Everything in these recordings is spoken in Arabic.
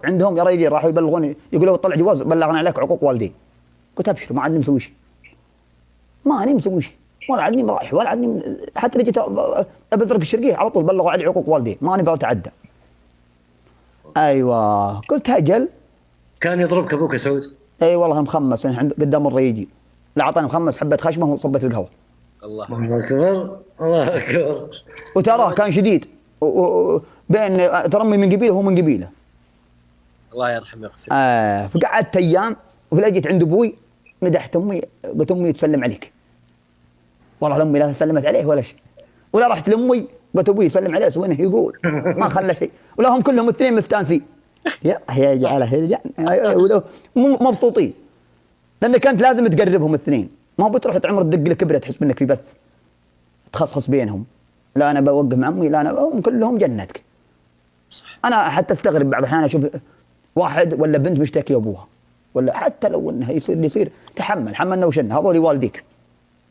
عندهم يا رجال راحوا يبلغوني يقولوا طلع جواز بلغنا عليك عقوق والدين. قلت ابشر ما عندي مسوي شيء، ماني مسوي شيء ولا عندي رايح ولا عندي حتى لو جيت ابذرك الشرقيه على طول بلغوا علي عقوق والدين، ماني بتعدى. ايوه قلت اجل. كان يضربك ابوك يا سعود؟ اي والله مخمس عند قدام الريجي، لا اعطاني مخمس حبه خشمه وصبت القهوه. الله اكبر الله اكبر. وتراه كان شديد بين ترى امي من قبيله وهو من قبيله. الله يرحمه ويغفر. فقعدت ايام وفي جيت عند ابوي مدحت امي قلت امي تسلم عليك. والله امي لا سلمت عليه ولا شيء، ولا رحت لامي قلت ابوي سلم عليه سوينه يقول ما خلى شيء، ولا هم كلهم الاثنين مستانسين. يا جعله مبسوطين لانك كانت لازم تقربهم الاثنين، ما بتروح تعمر تدق لك كبره تحس منك في بث تخصص بينهم. لا انا بوقف مع امي، لا انا هم كلهم جنتك. انا حتى استغرب بعض الاحيان اشوف واحد ولا بنت مشتكي ابوها، ولا حتى لو انها يصير اللي يصير تحمل حملنا وشلنا، هذول والديك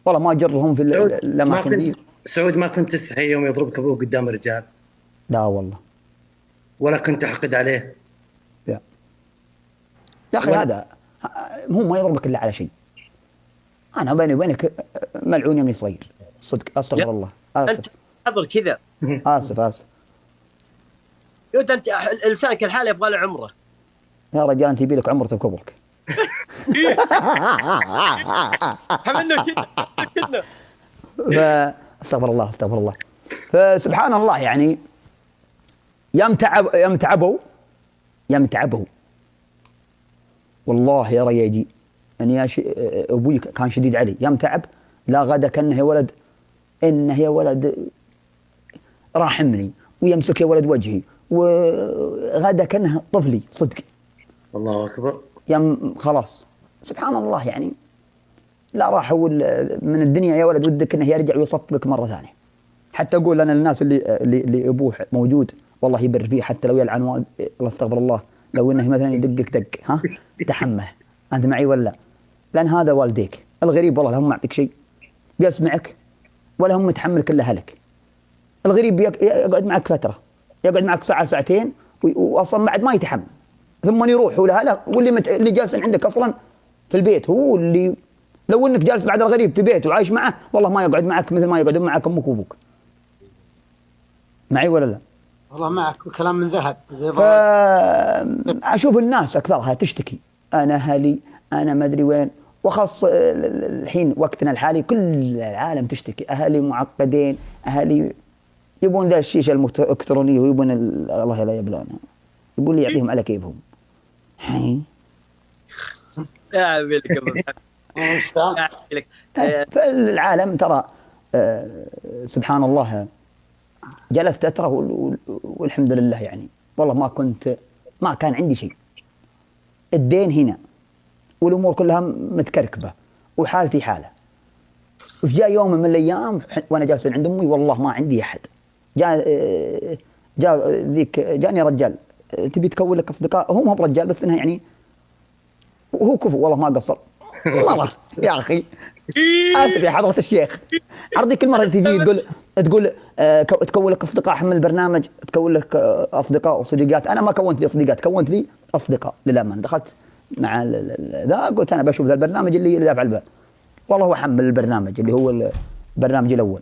والله ما اجرهم في الاماكن دي. سعود ما كنت تستحي يوم يضربك ابوك قدام الرجال؟ لا والله. ولا كنت تحقد عليه؟ لا يا اخي هذا هو ما يضربك الا على شيء. انا بيني وبينك ملعون يومي صغير صدق استغفر الله. انت حضر كذا. اسف قلت انت لسانك الحال يبغى له عمره يا رجال، انت يبي لك عمره وكبرك. حملنا كذا. استغفر الله. فسبحان الله يعني يمتعبوا والله يا رياجي اني ابوي كان شديد علي يمتعب. لا غدا كانه يا ولد انه يا ولد راحمني ويمسك يا ولد وجهي، وغدا كانه طفلي صدق. الله اكبر. خلاص سبحان الله يعني لا راح من الدنيا يا ولد ودك انه يرجع ويصفقك مره ثانيه. حتى اقول انا للناس اللي ابوه موجود والله يبر فيه، حتى لو يلعن الله استغفر الله، لو انه مثلا يدقك دق ها تحمل انت معي ولا؟ لان هذا والديك. الغريب والله لا هم معطيك شيء بيسمعك ولا هم متحملك الا هلك. الغريب يقعد معك فتره، يقعد معك ساعه ساعتين واصلا بعد ما يتحمل، ثم يروح ولا هلا. واللي جالس عندك اصلا في البيت هو اللي لو انك جالس بعد الغريب في بيت وعايش معه والله ما يقعد معك مثل ما يقعدون معك امك وابوك. معي ولا لا؟ والله معك كلام من ذهب. اشوف الناس اكثرها تشتكي انا اهلي انا ما ادري وين، وخاص الحين وقتنا الحالي كل العالم تشتكي، اهالي معقدين، اهالي يبون ذا الشيشه الالكترونيه ويبون الله لا يبلون، يقول لي يعطيهم على كيفهم. حي يا عميلك فالعالم ترى سبحان الله جلست اتره والحمد لله يعني والله ما كان عندي شيء. الدين هنا والامور كلها متكركبه وحالتي حاله. وجاء يوم من الايام وانا جالس عند امي والله ما عندي احد، جاني رجال تبي تكون لك اصدقاء، هو ما هو برجال بس انها يعني وهو كفو والله ما قصر مره يا اخي. اسف يا حضره الشيخ، ارضي كل مره تجي تقول تكون لك اصدقاء، حمل البرنامج تكون لك اصدقاء وصديقات. انا ما كونت لي اصدقاء، كونت لي اصدقاء للامانه. دخلت مع ذا قلت انا بشوف ذا البرنامج اللي دافع البال، والله هو حمل البرنامج اللي هو البرنامج الاول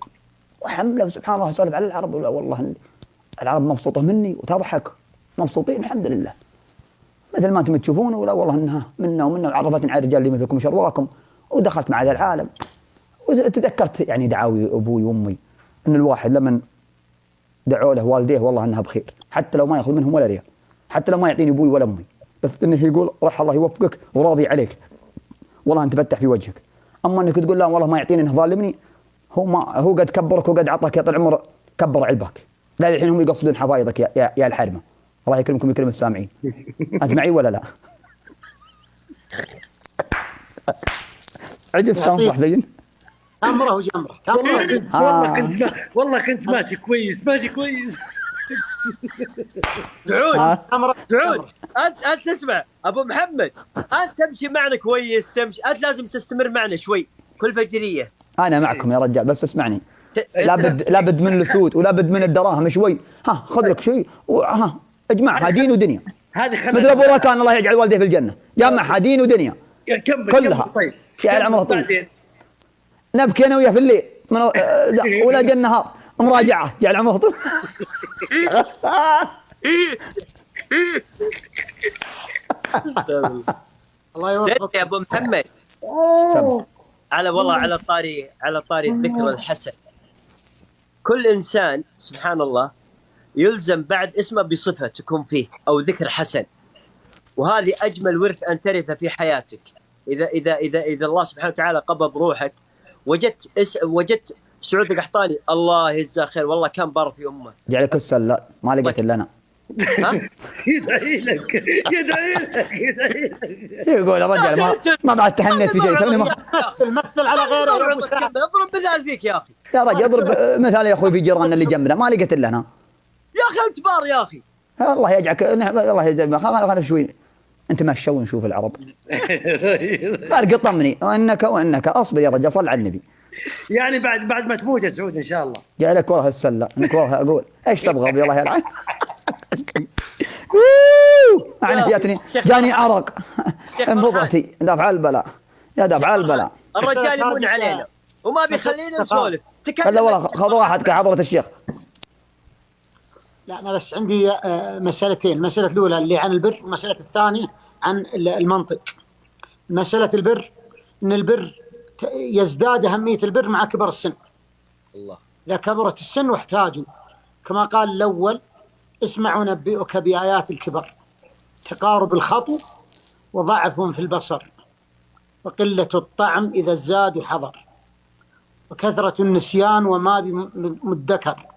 وحمله. سبحان الله اسولف على العرب والله العرب مبسوطه مني وتضحك مبسوطين الحمد لله مثل ما انتم تشوفون. ولا والله انها منا وعرفتني على الرجال اللي مثلكم شرواكم، ودخلت مع ذا العالم. وتذكرت يعني دعاوي ابوي وامي ان الواحد لمن دعوا له والديه والله انها بخير، حتى لو ما ياخذ منهم ولا ريال، حتى لو ما يعطيني ابوي ولا امي، بس انه يقول راح الله يوفقك وراضي عليك والله انت فتح في وجهك. اما انك تقول لا والله ما يعطيني انه ظالمني، هو قد كبرك وقد عطاك يا طال العمر كبر علبك. لا الحين هم يقصدون حفايضك يا الحرمه. الله يكرمكم ويكرم السامعين. انت معي ولا لا؟ عجزت انصح زين تمره وجمره. والله كنت ماشي كويس سعود انت تسمع ابو محمد، انت تمشي معنا كويس، تمشي انت لازم تستمر معنا شوي كل فجريه. انا معكم يا رجال بس اسمعني، لابد من الثوت ولابد من الدراهم شوي. خذ لك شيء اجمعها دين ودنيا. هذه مثل ابو راكان الله يجعل والديه في الجنه، جمعها دين ودنيا كلها. طيب يا العمر طويل. نبكي انا وياه في الليل ولا جا النهار مراجعه، جعل عمره طويل. الله يوفقك يا ابو محمد. والله على طاري الذكر الحسن. كل انسان سبحان الله يلزم بعد اسمه بصفه تكون فيه او ذكر حسن، وهذه اجمل ورث ان ترث في حياتك. اذا الله سبحانه وتعالى قبض روحك وجدت سعود القحطاني الله يجزاه خير، والله كان بار في امه. جعلك السله ما لقيت الا انا. يدعي لك يقول الرجال ما بعد تهنيت في شيء. مثل على غيره. اضرب مثال فيك يا اخي. يا رجل اضرب مثال يا اخوي في جيراننا اللي جنبنا ما لقيت الا انا. يا اخي انت بار يا اخي. الله يجعلك الله يجعلك. خلنا شوي انت ما شو نشوف العرب. قال قطمني وانك اصبر يا رجال صل على النبي. يعني بعد ما تموت يا سعود ان شاء الله. جعلك ورا السله انك ورا اقول ايش تبغى الله يلعن. انا جاني عرق انبضعتي دافع البلاء يا دافع البلاء. الرجال يمون علينا وما بيخلينا نسولف. هلا والله خذ واحد كحضرة الشيخ. لا انا بس عندي مسألتين، المسألة الأولى اللي عن البر، والمسألة الثانية عن المنطق. مسألة البر ان البر يزداد أهمية البر مع كبر السن. الله إذا كبرت السن واحتاجوا كما قال الأول اسمع أنبئك بآيات الكبر، تقارب الخطو وضعف في البصر وقلة الطعم إذا الزاد حضر وكثرة النسيان وما بمدكر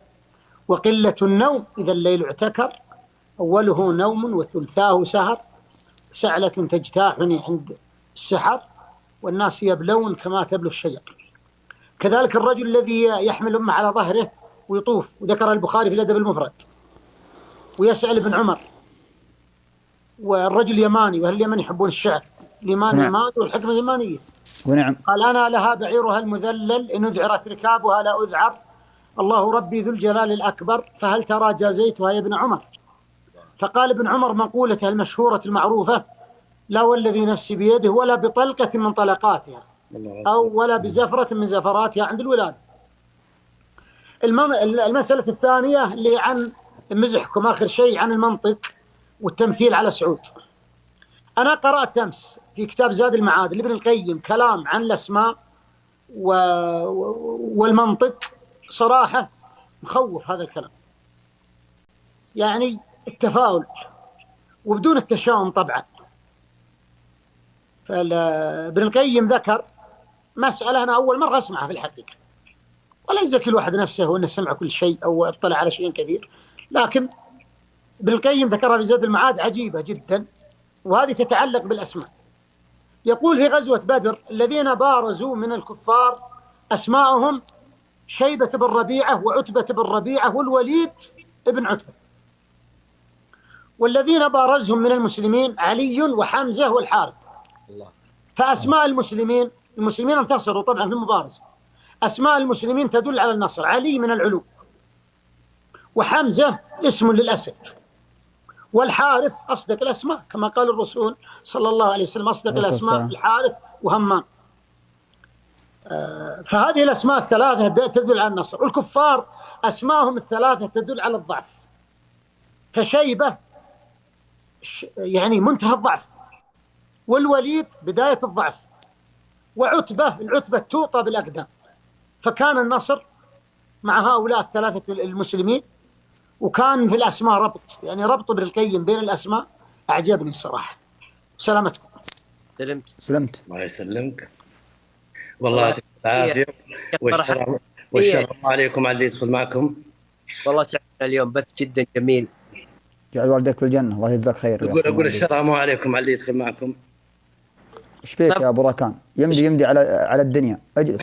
وقلة النوم إذا الليل اعتكر أوله نوم وثلثاه سهر سعلة تجتاحني عند السحر والناس يبلون كما تبلو الشجر. كذلك الرجل الذي يحمل أمه على ظهره ويطوف، وذكر البخاري في الأدب المفرد، ويسأل ابن عمر. والرجل يماني، وأهل اليمن يحبون الشعر، اليمان يمان والحكمة يمانية. ونعم. قال أنا لها بعيرها المذلل إن أذعرت ركابها لا أذعر الله ربي ذو الجلال الأكبر فهل ترى جازيتها يا ابن عمر. فقال ابن عمر مقولته المشهورة المعروفة لا والذي نفسي بيده ولا بطلقة من طلقاتها أو ولا بزفرة من زفراتها عند الولادة. المسألة الثانية اللي عن مزحكم آخر شيء عن المنطق والتمثيل على سعود. أنا قرأت أمس في كتاب زاد المعاد لابن القيم كلام عن الأسماء والمنطق، صراحة مخوف هذا الكلام، يعني التفاؤل وبدون التشاؤم طبعا. فابن القيم ذكر مسألة أنا أول مرة أسمعها في الحقيقة، ولا يزكي الواحد نفسه وأنه سمع كل شيء أو اطلع على شيء كثير، لكن ابن القيم ذكرها في زاد المعاد عجيبة جدا، وهذه تتعلق بالأسماء. يقول في غزوة بدر الذين بارزوا من الكفار أسماءهم شيبة بن ربيعة وعتبة بن ربيعة والوليد ابن عتبة، والذين بارزهم من المسلمين علي وحمزة والحارث. فأسماء المسلمين انتصروا طبعا في المبارزة، أسماء المسلمين تدل على النصر، علي من العلو، وحمزة اسم للأسد، والحارث أصدق الأسماء كما قال الرسول صلى الله عليه وسلم أصدق الأسماء الحارث وهمام. فهذه الأسماء الثلاثة تدل على النصر، والكفار أسماءهم الثلاثة تدل على الضعف. فشيبة يعني منتهى الضعف، والوليد بداية الضعف، وعتبة العتبة توطى بالأقدام. فكان النصر مع هؤلاء الثلاثة المسلمين، وكان في الأسماء ربط، يعني ربط ابن القيم بين الأسماء أعجبني صراحة. سلامتكم. سلمت. الله يسلمك والله يعطيك العافية والشرف عليكم على اللي يدخل معكم. والله سعدنا اليوم بث جدا جميل. جعل والديك في الجنة الله يجزاك خير. أقول الشرف عليكم على اللي يدخل معكم. ايش فيك يا ابو راكان؟ يمدي على الدنيا. اجلس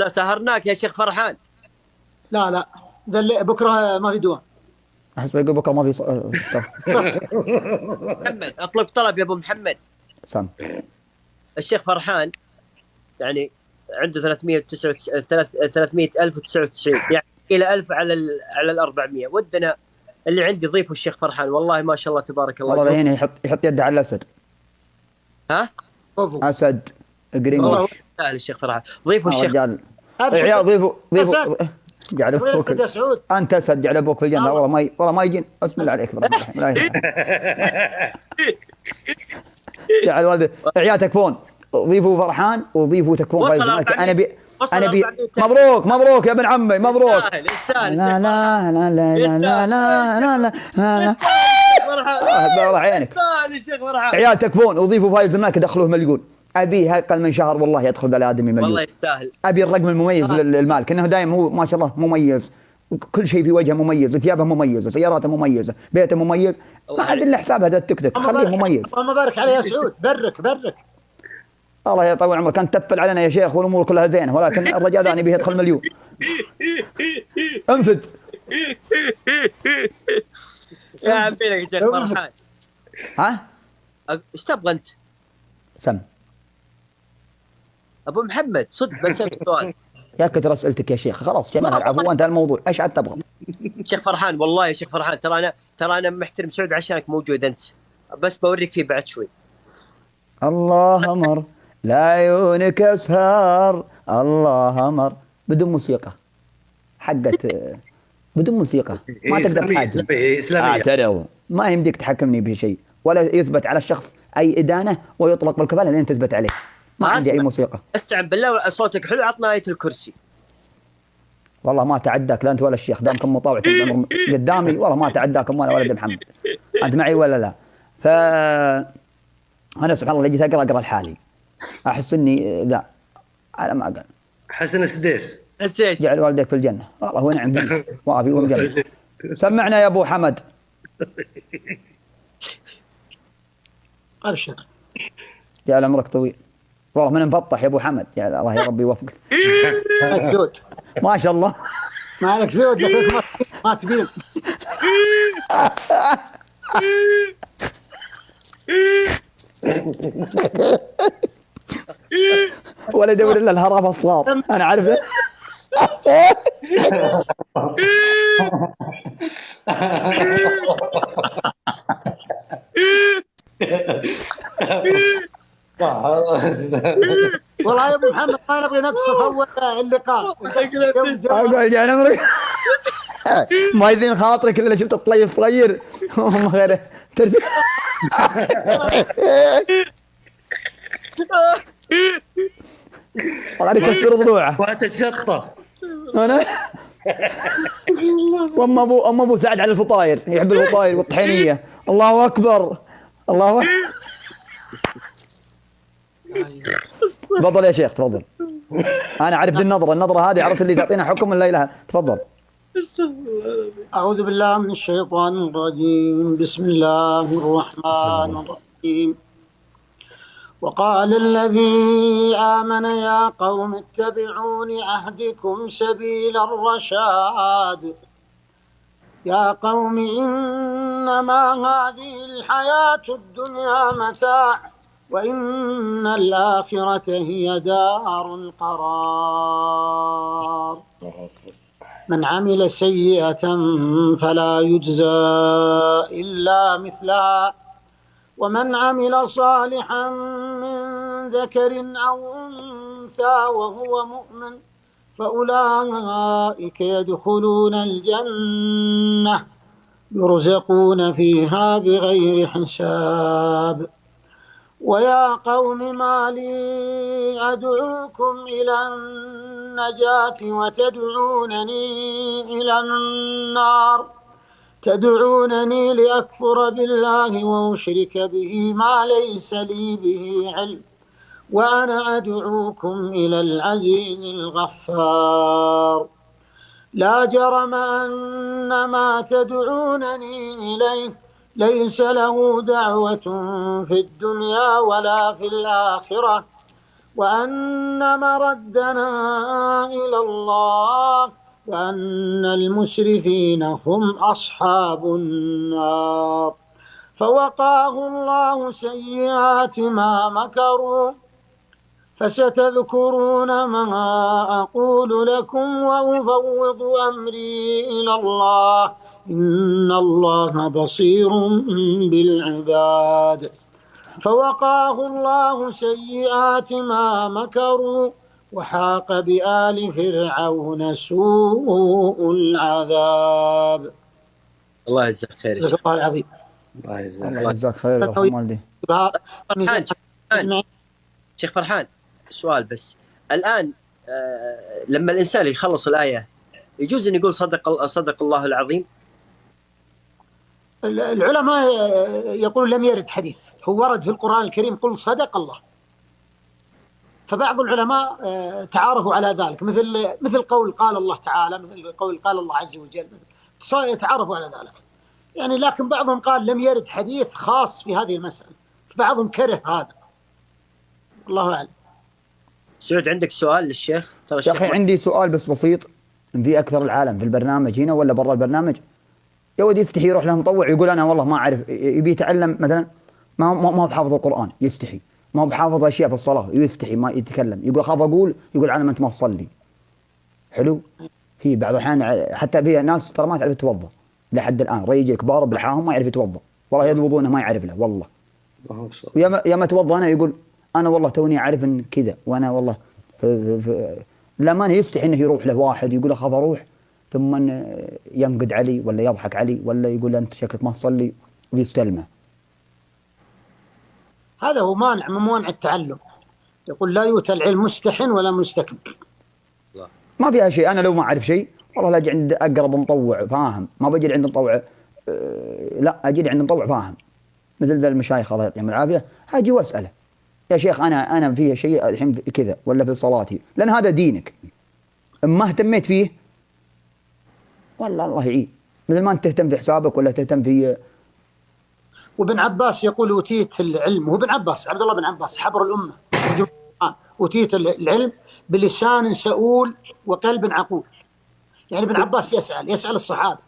سهرناك يا شيخ فرحان. لا بكره ما في دوام. احس بيقول بكره ما في محمد اطلب طلب يا ابو محمد. سام. الشيخ فرحان يعني عنده 399 يعني الى 1000 على ال 400. ودنا اللي عندي ضيفوا الشيخ فرحان، والله ما شاء الله تبارك الله. والله هنا يحط يده على الاسد. ها؟ اسد جرينوش. والله يستاهل الشيخ فرحان. ضيفوا الشيخ. رجال عيال ضيفوا جعل ابوك. يا سعود انت اسد جعل ابوك في الجنه. والله ما يجين. بسم الله عليك جعل والدي عيال تكفون. ضيفوا فرحان وضيفوا تكفون فايز الملك. انا بي مبروك يا ابن عمي مبروك. يستاهل. لا لا لا لا لا لا لا لا لا والله عينك. عيال تكفون وضيفوا فايز الملك دخلوه مليون. ابيه اقل من شهر والله يدخل ذا الادمي مليون. والله يستاهل. ابي الرقم المميز للمالك انه دائما هو ما شاء الله مميز. كل شيء في وجهه مميز، ثيابه مميزه، سياراته مميزه، بيته مميز. ما عاد الا حساب هذا التيك توك خليه مميز. اللهم بارك عليه يا سعود. برك الله يطول عمرك. انت تفل علينا يا شيخ والامور كلها زينه، ولكن الرجال ذا يبيه يدخل مليون. انفذ يا عمي يا شيخ فرحان. ها ايش تبغى انت؟ سم ابو محمد صدق بسألك سؤال. يا كثر اسئلتك يا شيخ. خلاص جمال العفو وانتهى الموضوع. ايش عاد تبغى؟ شيخ فرحان والله يا شيخ فرحان ترى انا محترم سعود عشانك موجود انت، بس بوريك فيه بعد شوي. الله امر لا عيونك اسهر. الله امر بدون موسيقى حقت بدون موسيقى ما تقدر تحاكم. اعترض ما يمديك تحكمني بشيء ولا يثبت على الشخص اي ادانه ويطلق بالكفاله لين تثبت عليه. ما عندي اي موسيقى. استعن بالله صوتك حلو. عطنا آية الكرسي. والله ما تعداك لا انت ولا الشيخ دامكم مطاوع قدامي. والله ما تعداكم ولا ولد محمد. انت معي ولا لا؟ ف انا سبحان الله جيت اقرا لحالي احس اني ذا على ما قال حسن السديس جعل والديك في الجنه. والله هو نعم فيه وافي ومجلس. سمعنا يا ابو حمد. ابشر جعل عمرك طويل. والله من مفطح يا ابو حمد. يعني الله يا ربي يوفقك. زود ما شاء الله مالك زود ما تبين. ولا يدور الا الهرافه الصغار انا عارفه. والله يا ابو محمد ما نبغي نقصف اول اللقاء. اقول يعني عمرك ما يزين خاطرك الا شفت الطليف صغير وما غيره. غادي يكسر ضلوعه وتشطه. انا ام ابو سعد على الفطاير يحب الفطاير والطحينيه. الله اكبر الله اكبر. تفضل يا شيخ تفضل. انا عرفت النظره هذه عرفت اللي تعطينا حكم من ليلها. تفضل. أعوذ بالله من الشيطان الرجيم. بسم الله الرحمن الرحيم. وقال الذي آمن يا قوم اتبعون أهدكم سبيل الرشاد. يا قوم إنما هذه الحياة الدنيا متاع وإن الآخرة هي دار القرار. من عمل سيئة فلا يجزى إلا مثلها ومن عمل صالحا من ذكر أو أنثى وهو مؤمن فأولئك يدخلون الجنة يرزقون فيها بغير حساب. ويا قوم ما لي أدعوكم إلى النجاة وتدعونني إلى النار. تدعونني لأكفر بالله وأشرك به ما ليس لي به علم وأنا أدعوكم إلى العزيز الغفار. لا جرم أن ما تدعونني إليه ليس له دعوة في الدنيا ولا في الآخرة وأن مردنا إلى الله وأن المسرفين هم أصحاب النار. فوقاه الله سيئات ما مكروا فستذكرون ما أقول لكم وأفوض أمري إلى الله إن الله بصير بالعباد. فوقاه الله سيئات ما مكروا وحاق بآل فرعون سوء العذاب. الله يجزاك خير يا شيخ. الله العظيم. الله يجزاك الله يجزاك خير ويرحم والديه. شيخ فرحان سؤال بس. الآن لما الإنسان يخلص الآية يجوز أن يقول صدق الله العظيم؟ العلماء يقول لم يرد حديث، هو ورد في القرآن الكريم قل صدق الله. فبعض العلماء تعارفوا على ذلك، مثل قول قال الله تعالى، مثل قول قال الله عز وجل، تعارفوا على ذلك يعني. لكن بعضهم قال لم يرد حديث خاص في هذه المسألة، فبعضهم كره هذا. الله أعلم. سعود عندك سؤال للشيخ؟ يا أخي عندي سؤال بس بسيط. في أكثر العالم في البرنامج هنا ولا برا البرنامج يا ودي يستحي يروح له مطوع يقول أنا والله ما أعرف، يبي يتعلم مثلا ما هو بحافظ القرآن يستحي، ما هو بحافظ أشياء في الصلاة يستحي ما يتكلم، يقول أخاف أقول، يقول على ما أنت ما تصلي. حلو. في بعض الأحيان حتى في ناس ترى ما تعرف تتوضأ لحد الآن، رجال كبار بلحاهم ما يعرف يتوضأ، والله يد وضوءه ما يعرف له والله. يا ما توضأ أنا يقول أنا والله توني أعرف إن كذا، وأنا والله لما يستحي إنه يروح له واحد يقول أخاف أروح، ثم ينقد علي ولا يضحك علي ولا يقول أنت شكلك ما تصلي ويستلمه. هذا هو مانع من موانع التعلم. يقول لا يؤتى العلم مستح ولا مستكبر. ما فيها شيء. أنا لو ما أعرف شيء والله لا أجي عند أقرب مطوع فاهم، ما بجي عند مطوع لا أجي عند مطوع فاهم مثل ذا المشايخ الله يعطيهم العافية، أجي وأسأله يا شيخ أنا فيه شيء الحين كذا ولا في صلاتي، لأن هذا دينك. ما اهتميت فيه والله الله يعين، مثل ما أنت تهتم في حسابك ولا تهتم في. وابن عباس يقول أوتيت العلم، هو ابن عباس عبد الله بن عباس حبر الأمة، أوتيت العلم بلسان سؤول وقلب عقول. يعني ابن عباس يسأل الصحابة.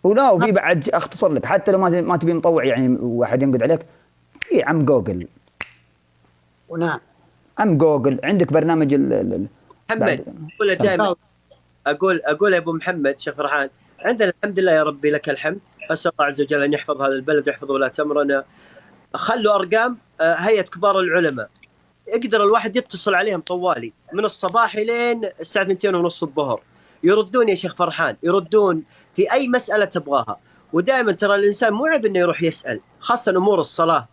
ولا وفي بعد أختصر لك حتى لو ما تبي مطوع يعني واحد ينقد عليك، في عم جوجل. ونعم عم جوجل عندك برنامج محمد أقول دائما أقول يا أبو محمد شيخ فرحان، عندنا الحمد لله يا ربي لك الحمد، أسأل الله عز وجل أن يحفظ هذا البلد ويحفظ ولاة أمرنا. خلوا أرقام هيئة كبار العلماء، يقدر الواحد يتصل عليهم طوالي من الصباح لين الساعة 2:30 الظهر، يردون يا شيخ فرحان، يردون في أي مسألة تبغاها. ودائما ترى الإنسان مو عيب إنه يروح يسأل، خاصة أمور الصلاة.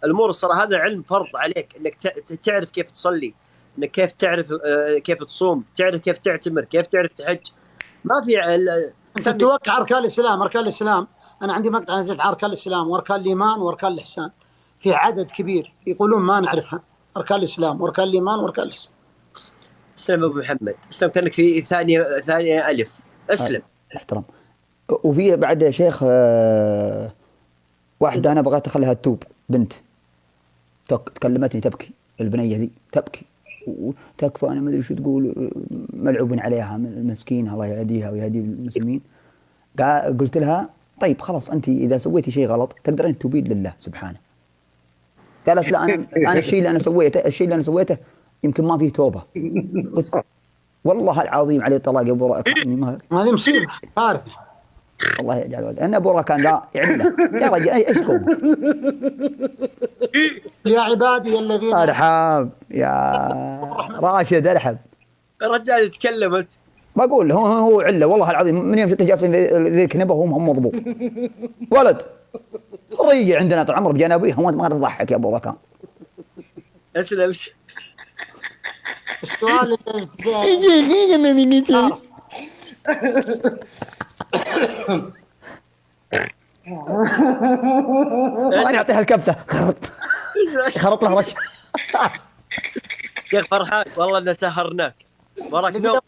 هذا علم فرض عليك، إنك تعرف كيف تصلي، إنك كيف تعرف كيف تصوم، تعرف كيف تعتمر، كيف تعرف تحج. ما في أنت توقع أركان الإسلام. أنا عندي مقطع نزلت عن أركان الإسلام وأركان الإيمان وأركان الإحسان، في عدد كبير يقولون ما نعرفها، أركان الإسلام وأركان الإيمان وأركان الإحسان. اسلم أبو محمد، اسلم كأنك في ثانية ألف، اسلم. احترام. وفي بعد يا شيخ واحدة أنا بغيت أخليها تتوب، بنت تكلمتني تبكي، البنية ذي تبكي وتكفى أنا ما أدري شو تقول، ملعوب عليها المسكينة الله يهديها ويهدي المسلمين. قلت لها طيب خلاص أنت إذا سويتي شيء غلط تقدرين تتوبين لله سبحانه. قالت لا أنا الشيء اللي أنا سويته يمكن ما فيه توبة. والله العظيم عليه طلاق يا أبو راكان. هذه مصيبة كارثة. الله يجعل ولد. أنا أبو راكان لا يعله يا رجل إيش كم. يا عبادي الذين أرحب يا راشد أرحب. الرجال يتكلمت. بقول هو عله والله العظيم من يوم شفته جالسين ذي الكنبة وهم مضبوط. ولد ريجي عندنا طال عمره بجانبيه وأنت ما تضحك يا أبو راكان. اسلم. السؤال أنا أعطيها الكبسة خرط له رش. يا فرحان والله إن سهرناك وراك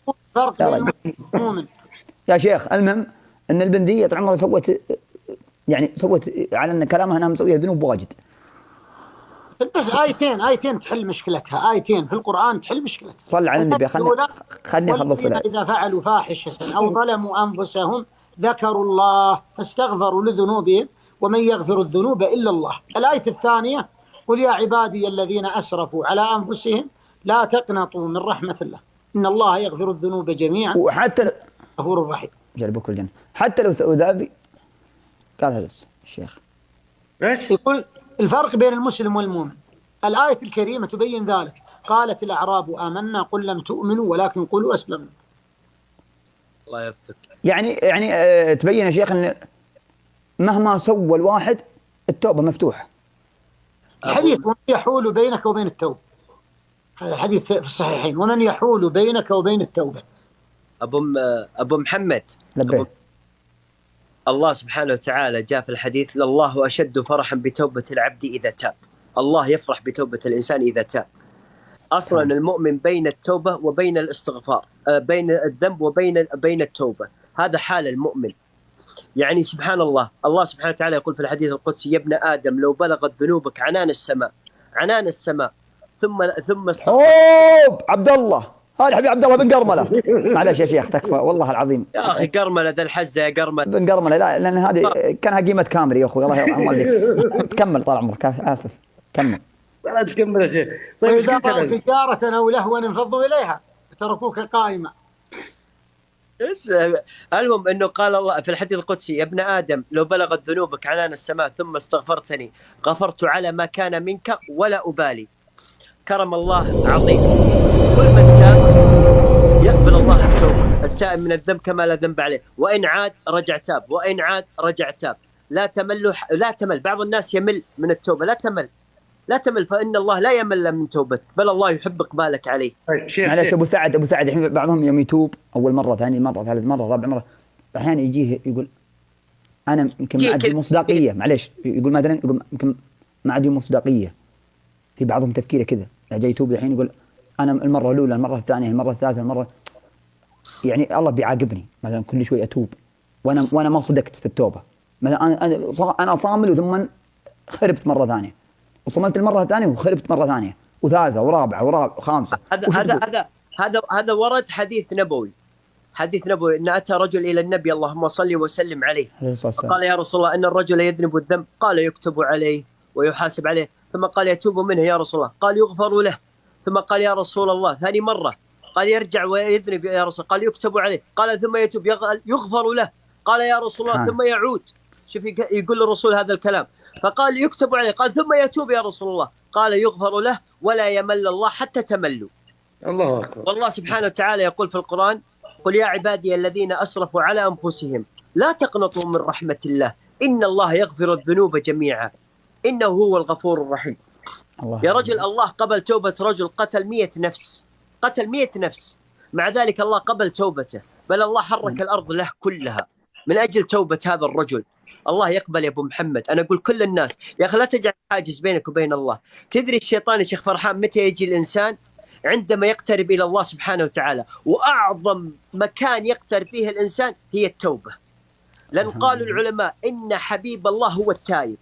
نوم. يا شيخ المهم أن البندية طال عمرها سوت على أن كلامها أنها مسوية ذنوب واجد. بس آيتين تحل مشكلتها، آيتين في القرآن تحل مشكلتها. صل على النبي. خلني أخلص. إذا فعلوا فاحشة أو ظلموا أنفسهم ذكروا الله فاستغفروا لذنوبهم ومن يغفر الذنوب إلا الله. الآية الثانية قل يا عبادي الذين أسرفوا على أنفسهم لا تقنطوا من رحمة الله إن الله يغفر الذنوب جميعا وحتى غفور رحيم. جربوك الجنة. حتى لو قال هذا الشيخ. ايش؟ يقول الفرق بين المسلم والمؤمن، الآية الكريمة تبين ذلك. قالت الأعراب آمنا قل لم تؤمنوا ولكن قولوا أسلمنا. الله يوفقك. يعني تبين يا شيخ أن مهما سوى الواحد التوبة مفتوحة. الحديث ومن يحول بينك وبين التوبة، هذا الحديث في الصحيحين، ومن يحول بينك وبين التوبة. أبو محمد، لبيه. الله سبحانه وتعالى جاء في الحديث: لله أشد فرحا بتوبة العبد إذا تاب. الله يفرح بتوبة الإنسان إذا تاب. أصلا المؤمن بين التوبة وبين الاستغفار، بين الذنب وبين التوبة، هذا حال المؤمن. يعني سبحان الله، الله سبحانه وتعالى يقول في الحديث القدسي: يا ابن آدم لو بلغت ذنوبك عنان السماء ثم حب عبد الله، هذا حبيب عبد الله بن قرملة. معلش يا شيخ تكفى والله العظيم يا أخي قرملة ذا الحزة يا قرملة بن قرملة. لا لأن هذه كانها قيمة كامري يا أخوي، الله يرحم والديك. تكمل طال عمرك، آسف كمل. لا تكمل يا شيخ. طيب وإذا رأوا تجارة أو لهوا انفضوا إليها تركوك قائمة. المهم انه قال الله في الحديث القدسي: يا ابن ادم لو بلغت ذنوبك عنان السماء ثم استغفرتني غفرت على ما كان منك ولا ابالي. كرم الله عظيم. كل من تاب يقبل الله التوبه، التائب من الذنب كما لا ذنب عليه، وان عاد رجع تاب، وان عاد رجع تاب. لا تمل. بعض الناس يمل من التوبه، لا تمل فإن الله لا يمل من توبتك، بل الله يحب إقبالك عليه. معلش أبو سعد الحين بعضهم يوم يتوب أول مرة، ثاني مرة، ثالث مرة، رابع مرة، أحيانا يجيه يقول أنا يمكن ما عندي مصداقية. معلش يقول مثلا يمكن ما عندي مصداقية. في بعضهم تفكيره كذا، جاي يتوب الحين يقول أنا المرة الأولى، المرة الثانية، المرة الثالثة، المرة يعني الله بيعاقبني مثلا كل شوي أتوب وأنا ما صدقت في التوبة. مثلا أنا صامل ثم خربت مرة ثانية، وصملت المرة الثانية وخربت مرة ثانية وثالثة ورابعة وخامسة. هذا ورد حديث نبوي إن أتى رجل إلى النبي اللهم صل وسلم عليه، قال: يا رسول الله إن الرجل يذنب الذنب، قال: يكتب عليه ويحاسب عليه. ثم قال: يتوب منه يا رسول الله، قال: يغفر له. ثم قال: يا رسول الله ثاني مرة، قال: يرجع ويذنب يا رسول الله، قال: يكتب عليه، قال: ثم يتوب، يغفر له، قال: يا رسول الله ثم يعود. شوف يقول الرسول هذا الكلام، فقال: يكتب عليه، قال: ثم يتوب يا رسول الله، قال: يغفر له ولا يمل الله حتى تملوا. الله أكبر. والله سبحانه وتعالى يقول في القرآن: قل يا عبادي الذين أسرفوا على أنفسهم لا تقنطوا من رحمة الله إن الله يغفر الذنوب جميعا إنه هو الغفور الرحيم. يا رجل، الله قبل توبة رجل قتل 100 نفس، مع ذلك الله قبل توبته، بل الله حرك الأرض له كلها من أجل توبة هذا الرجل. الله يقبل يا أبو محمد. أنا أقول كل الناس يا أخي لا تجعل حاجز بينك وبين الله. تدري الشيطان يا شيخ فرحان متى يجي الإنسان؟ عندما يقترب إلى الله سبحانه وتعالى، وأعظم مكان يقترب فيه الإنسان هي التوبة. لأن قالوا العلماء إن حبيب الله هو التائب،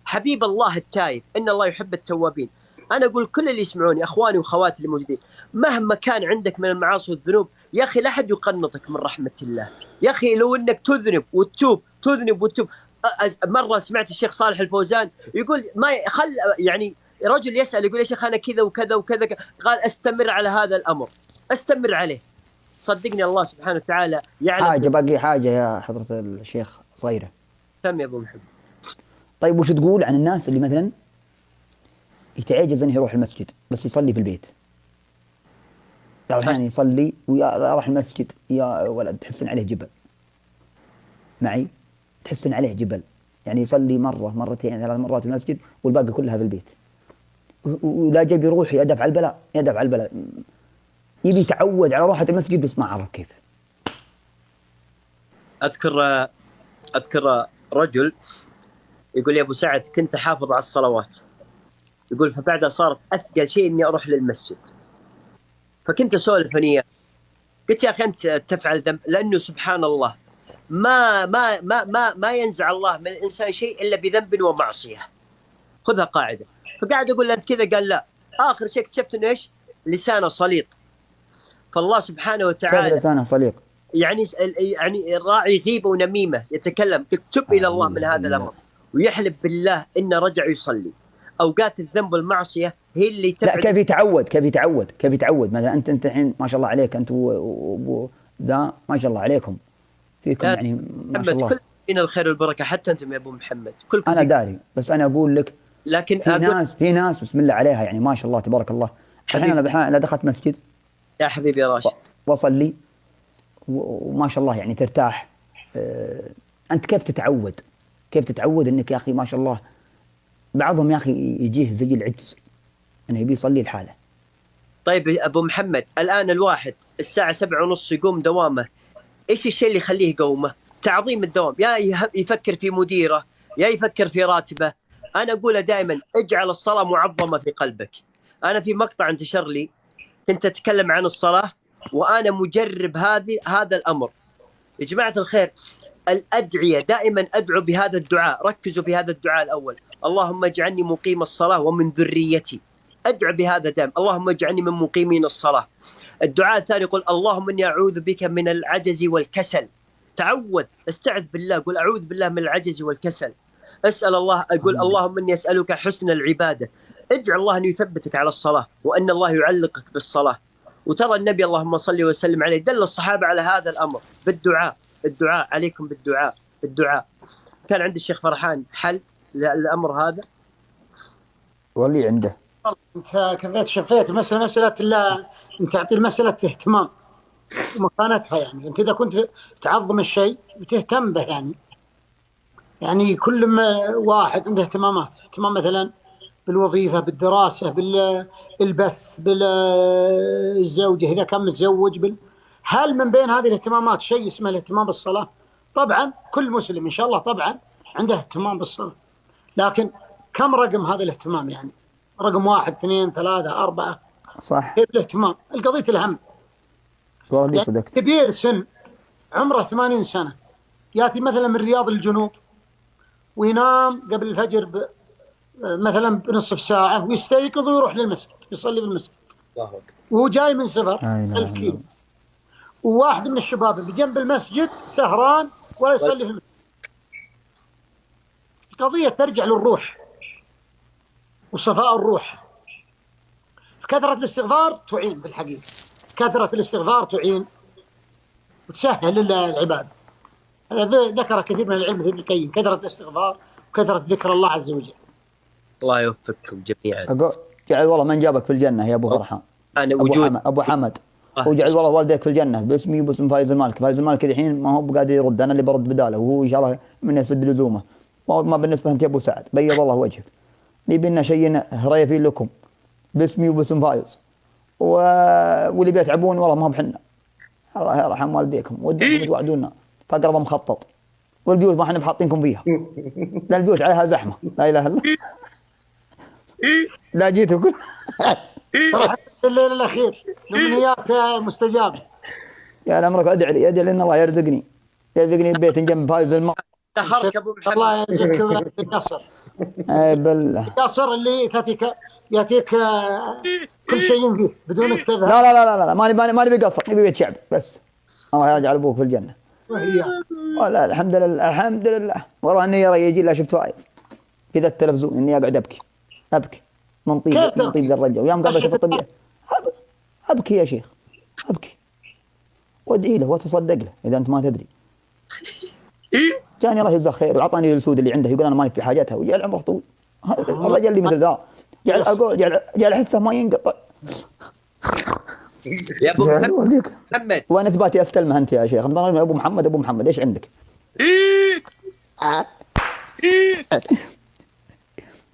حبيب الله التائب، إن الله يحب التوابين. أنا أقول كل اللي يسمعوني أخواني وخواتي الموجودين، مهما كان عندك من المعاصي والذنوب يا أخي لا أحد يقنطك من رحمة الله. يا أخي لو أنك تذنب وتتوب مرة سمعت الشيخ صالح الفوزان يقول ما يعني رجل يسأل يقول: يا شيخ أنا كذا وكذا وكذا، قال: استمر على هذا الأمر، استمر عليه، صدقني الله سبحانه وتعالى يعلم. باقي حاجة يا حضرة الشيخ صغيرة. تم يا أبو محمد. طيب وش تقول عن الناس اللي مثلا يتعجز انه يروح المسجد بس يصلي في البيت؟ يعني يصلي ويروح المسجد يا ولد تحسن عليه جبل. معي؟ تحسن عليه جبل، يعني يصلي مرة مرتين 3 مرات في المسجد والباقي كلها في البيت، ولا جاي يروح يدفع البلاء، يبي يتعود على روحة المسجد بس ما عرف كيف. أذكر رجل يقول: يا أبو سعد كنت أحافظ على الصلوات، يقول فبعدها صارت أثقل شيء إني أروح للمسجد، فكنت أسولف أني قلت: يا أخي أنت تفعل ذنب، لأنه سبحان الله ما ينزع الله من الإنسان شيء إلا بذنب ومعصية، خذها قاعدة. فقاعد يقول: أنت كذا، قال: لا، آخر شيء اكتشفت إنه إيش؟ لسانه صليط. فالله سبحانه وتعالى لسانه صليط، يعني الراعي غيبة ونميمة يتكلم، تكتب إلى الله من هذا الأمر، ويحلف بالله إن رجع يصلي. أوقات الذنب والمعصية هي اللي لا كيف يتعود مثلا أنت الحين ما شاء الله عليك، أنت وذا ما شاء الله عليكم فيكم يعني ما شاء الله. فينا الخير والبركه حتى انتم يا ابو محمد كلكم. انا داري، بس انا اقول لك لكن في ناس بسم الله عليها يعني ما شاء الله تبارك الله. الحين انا دخلت مسجد يا حبيبي يا راشد واصلي وما شاء الله يعني ترتاح. انت كيف تتعود؟ كيف تتعود انك يا اخي ما شاء الله بعضهم يا اخي يجيه زي العجز انه يبي يصلي لحاله. طيب ابو محمد، الان الواحد الساعه 7:30 يقوم دوامه، ايش الشيء اللي يخليه يقومه؟ تعظيم الدوام، يا يفكر في مديره يا يفكر في راتبه. انا اقول دائما اجعل الصلاه معظمه في قلبك. انا في مقطع انتشر لي كنت اتكلم عن الصلاه وانا مجرب هذا الامر. يا جماعه الخير، الادعيه دائما ادعو بهذا الدعاء، ركزوا في هذا الدعاء الاول، اللهم اجعلني مقيم الصلاه ومن ذريتي. ادعو بهذا دائما، اللهم اجعلني من مقيمين الصلاه. الدعاء الثاني يقول اللهم اني اعوذ بك من العجز والكسل. تعوذ، استعذ بالله، قل اعوذ بالله من العجز والكسل. اسال الله، اقول اللهم اني اسالك حسن العباده. اجعل الله ان يثبتك على الصلاه وان الله يعلقك بالصلاه. وترى النبي اللهم صل وسلم عليه دل الصحابه على هذا الامر بالدعاء. الدعاء عليكم بالدعاء. الدعاء كان عند الشيخ فرحان حل للامر هذا؟ واللي عنده انت كفيت شفيت مساله لا، انت تعطي المساله اهتمام ومكانتها. يعني انت اذا كنت تعظم الشيء بتهتم به. يعني كل ما واحد عنده اهتمامات، اهتمام مثلا بالوظيفه، بالدراسه، بالبث، بالزوجه اذا كان متزوج، هل من بين هذه الاهتمامات شيء اسمه الاهتمام بالصلاه؟ طبعا كل مسلم ان شاء الله طبعا عنده اهتمام بالصلاه، لكن كم رقم هذا الاهتمام؟ يعني رقم 1 2 3 4 صح. كيف الاهتمام؟ القضيه الهم. والله صدقت. كبير سن عمره 80 سنه ياتي مثلا من رياض الجنوب وينام قبل الفجر مثلا بنصف ساعه ويستيقظ ويروح للمسجد يصلي بالمسجد وهو جاي من سفر 1000 كيلو، وواحد من الشباب بجنب المسجد سهران ولا يصلي في المسجد. القضيه ترجع للروح وصفاء الروح. كثرة الاستغفار تعين بالحقيقة، كثرة الاستغفار تعين وتسهل العبادة. هذا ذكر كثير من العلم في ابن القيم، كثرة الاستغفار وكثرة ذكر الله عز وجل. الله يوفقكم جميعا. جعل والله من جابك في الجنة يا أبو فرحان. أنا وجود أبو حمد وجعل والله والديك في الجنة باسمي وباسم فايز المالك. فايز المالك الحين ما هو بقادر يرد، أنا اللي برد بداله، وهو إن شاء الله من يسد لزومه. ما بالنسبة أنت يا أبو سعد بيض الله وجهك، نبي لنا شيء هريفين لكم باسمي وباسم فايز واللي بيتعبون والله ما هم حنا. الله يرحم والديكم ودكم توعدونا فقرب مخطط، والبيوت ما احنا بحاطينكم فيها، لا البيوت عليها زحمه لا اله الا الله. لا جيتوا كل الليل الاخير امنيات مستجابه. يا عمرك ادعي لي ان الله يرزقني ببيت جنب فايز الماء. الله يرزقك بالقصر. اي بالله القصر اللي ياتيك كل شيء فيه بدونك تذهب. لا ما نبي قصر، نبي بيت شعب بس. الله يجعل ابوك في الجنه. وهي والله الحمد لله والله اني يجي لا شفت فايز في ذا التلفزيون اني اقعد ابكي من طيب ذا الرجل، ويوم قبل اشوف الطبيعه ابكي يا شيخ، ابكي وادعي له وتصدق له اذا انت ما تدري. جاني الله يجزاه خير وعطاني السود اللي عنده، يقول انا مالي في حاجتها وجعل عمره طويل. الرجل اللي مثل ذا جعل حسه ما ينقطع. يا ابو محمد وانا اثباتي استلمه انت يا شيخ. ابو محمد ايش عندك؟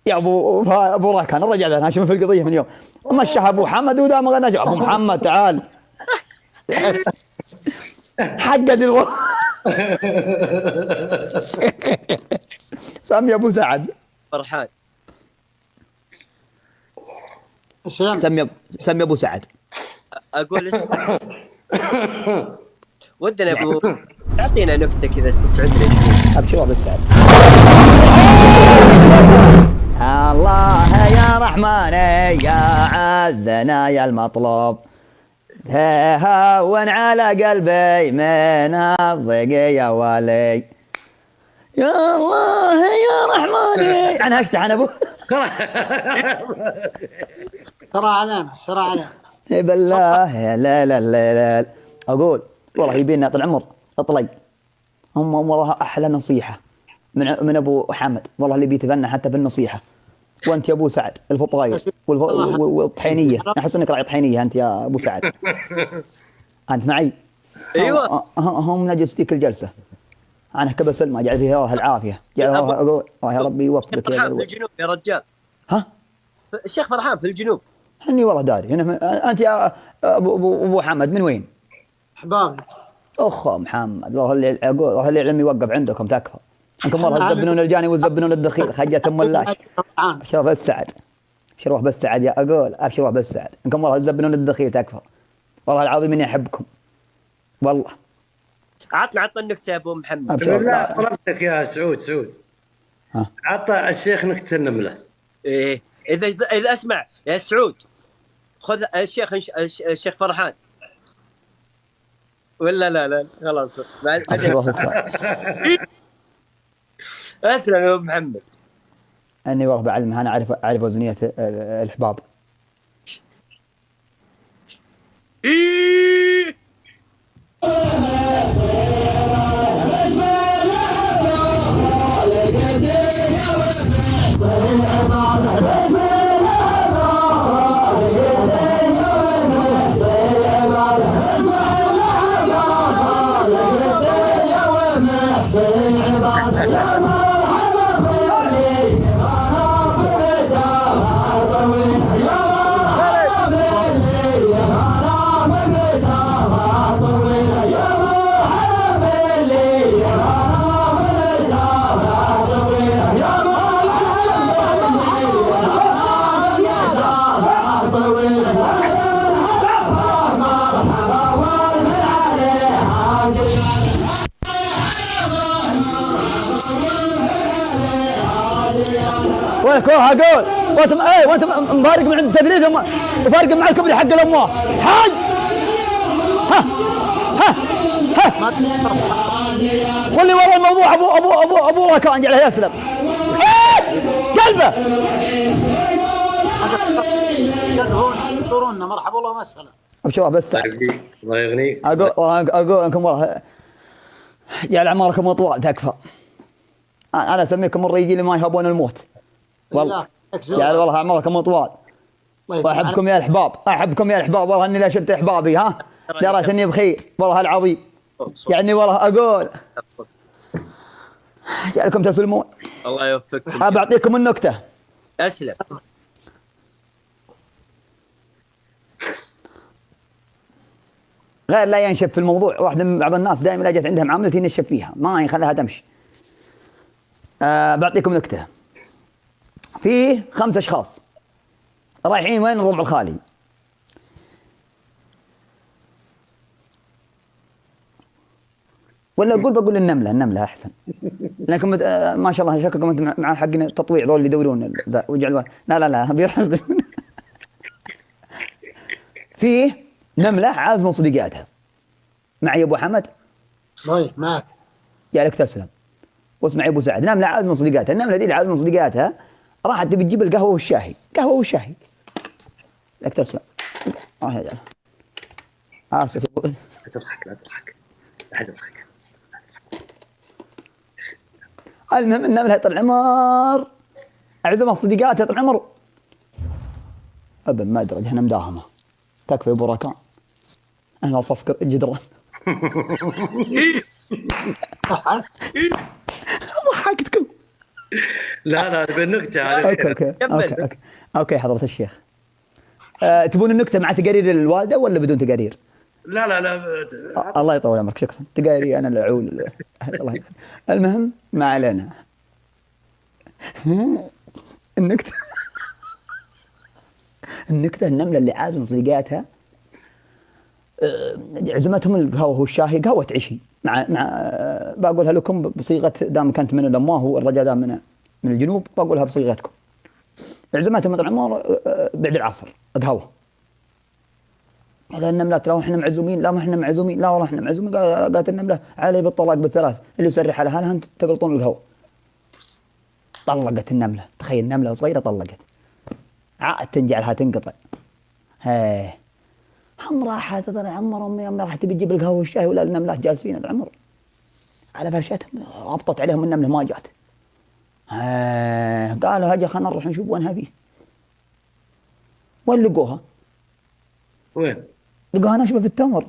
يا ابو راكان الرجال انا اشوف في القضيه من يوم مشى ابو محمد وذا ما غناش. ابو محمد تعال حقد سامي ابو سعد فرحان سمي ابو سعد. اقول اسمع ودنا ابو اعطينا نكته كذا تسعدنا. ابشر بالسعد. الله يا رحمن يا عزنا يا المطلوب هون على قلبي من الضيق يا ولي. يا الله يا رحمن. انا اشتح انا ابو سرى علينا بالله. لا اقول والله يبينا طال عمر اطلي هم والله احلى نصيحه من ابو حامد، والله اللي بيتفنى حتى في النصيحه. وانت يا ابو سعد الفطغير والطحينيه، احس انك راعي طحينيه انت يا ابو سعد. انت معي؟ ايوه هم نجلس ذيك الجلسه انا كبس سلمى جعل فيها الله العافيه، جعل اقول الله يا ربي يوفقك يا فرحان في الجنوب يا رجال. ها الشيخ فرحان في الجنوب. اني والله داري هنا. انت يا ابو حمد من وين؟ احبابي. اخ محمد والله اللي اقول والله اللي علم يوقف عندكم تكفى. انتم مره تزبنون الجاني وتزبنون الدخيل خجة ملاش. ابشر بالسعد، ابشر بالسعد يا اقول، ابشر بالسعد. انكم مره تزبنون الدخيل تكفى. والله العظيم اني احبكم والله. عطنا النكته يا ابو محمد. بالله طلبتك يا سعود. ها عطى الشيخ نكته النمله. ايه اذا اسمع يا سعود، خذ الشيخ فرحان ولا لا خلاص اسلم يا ابو محمد. اني والله بعلمها، انا اعرف وزنيه الحباب. وينك اقول وانت وانت مفارق من عند التدريب وفارق مع الكبري حق الاموال. حاج ها واللي ورا الموضوع ابو راكان جعله يسلم قلبه. يدورونا مرحبا الله وسهلا. ابشر بس الله يغنيك. اقول انكم والله جعل اعماركم اطول تكفى. انا اسميكم الرجال ما يهابون الموت والله. يعني والله اعماركم اطوال واحبكم يا الاحباب، احبكم يا الاحباب. والله اني لا شفت احبابي ها دريت اني بخير والله العظيم. يعني والله اقول جعلكم تسلمون. الله يوفقكم. بعطيكم النكته. اسلم. غير لا ينشف في الموضوع. واحد من بعض الناس دائما لا جت عندها معاملتي ينشف فيها ما يخليها تمشي. بعطيكم نكته. في 5 أشخاص رايحين وين؟ الربع الخالي. ولا بقول النملة أحسن. لكن ما شاء الله شكلكم أنتم مع حقين التطويع ذول اللي يدورون ويجعلون لا بيرحب. في نملة عازمة صديقاتها. معي أبو حمد؟ معك. جعلك تسلم. واسمع يا أبو سعد. نملة عازمة صديقاتها. النملة دي اللي عازمة صديقاتها راحت تبي تجيب القهوة والشاهي. لك تسلم. يا جل. آسف. لا تضحك. المهم النملة طال عمر عزمة صديقاتها طال عمر أبد ما أدري احنا مداهمة. تكفى يا أبو راكان. أنا أصفقر جدران. ضحكتكم. لا بالنكتة. اوكي حضرة الشيخ. تبون النكتة مع تقارير الوالدة ولا بدون تقارير؟ لا الله يطول عمرك. شكرا. تقارير انا العول. الله يخليك. المهم ما علينا. النكتة النملة اللي عازم صديقاتها عزمتهم القهوة والشاهي. قهوة عشي مع بقولها لكم بصيغة دام كانت من الأمواه والرجال دام من الجنوب بقولها بصيغتكم. عزمتهم طال عمر بعد العصر قهوة. هذا النملات لا احنا معزومين، لا ما احنا معزومين، لا والله احنا معزومين. قالت النملة علي بالطلاق بالثلاث اللي يسرح على حالها انت تقلطون القهوة. طلقت النملة. تخيل نملة صغيرة طلقت. عاد تنجعلها تنقطع. هم راحت طال عمر امي راح تبي تجيب القهوة والشاي ولا النملات جالسين العمر. على فرشتهم، هبطت عليهم النمله ما جات. قالوا هجا خلينا نروح نشوف وينها فيه. وين لقوها؟ وين؟ لقوها ناشبه في التمر.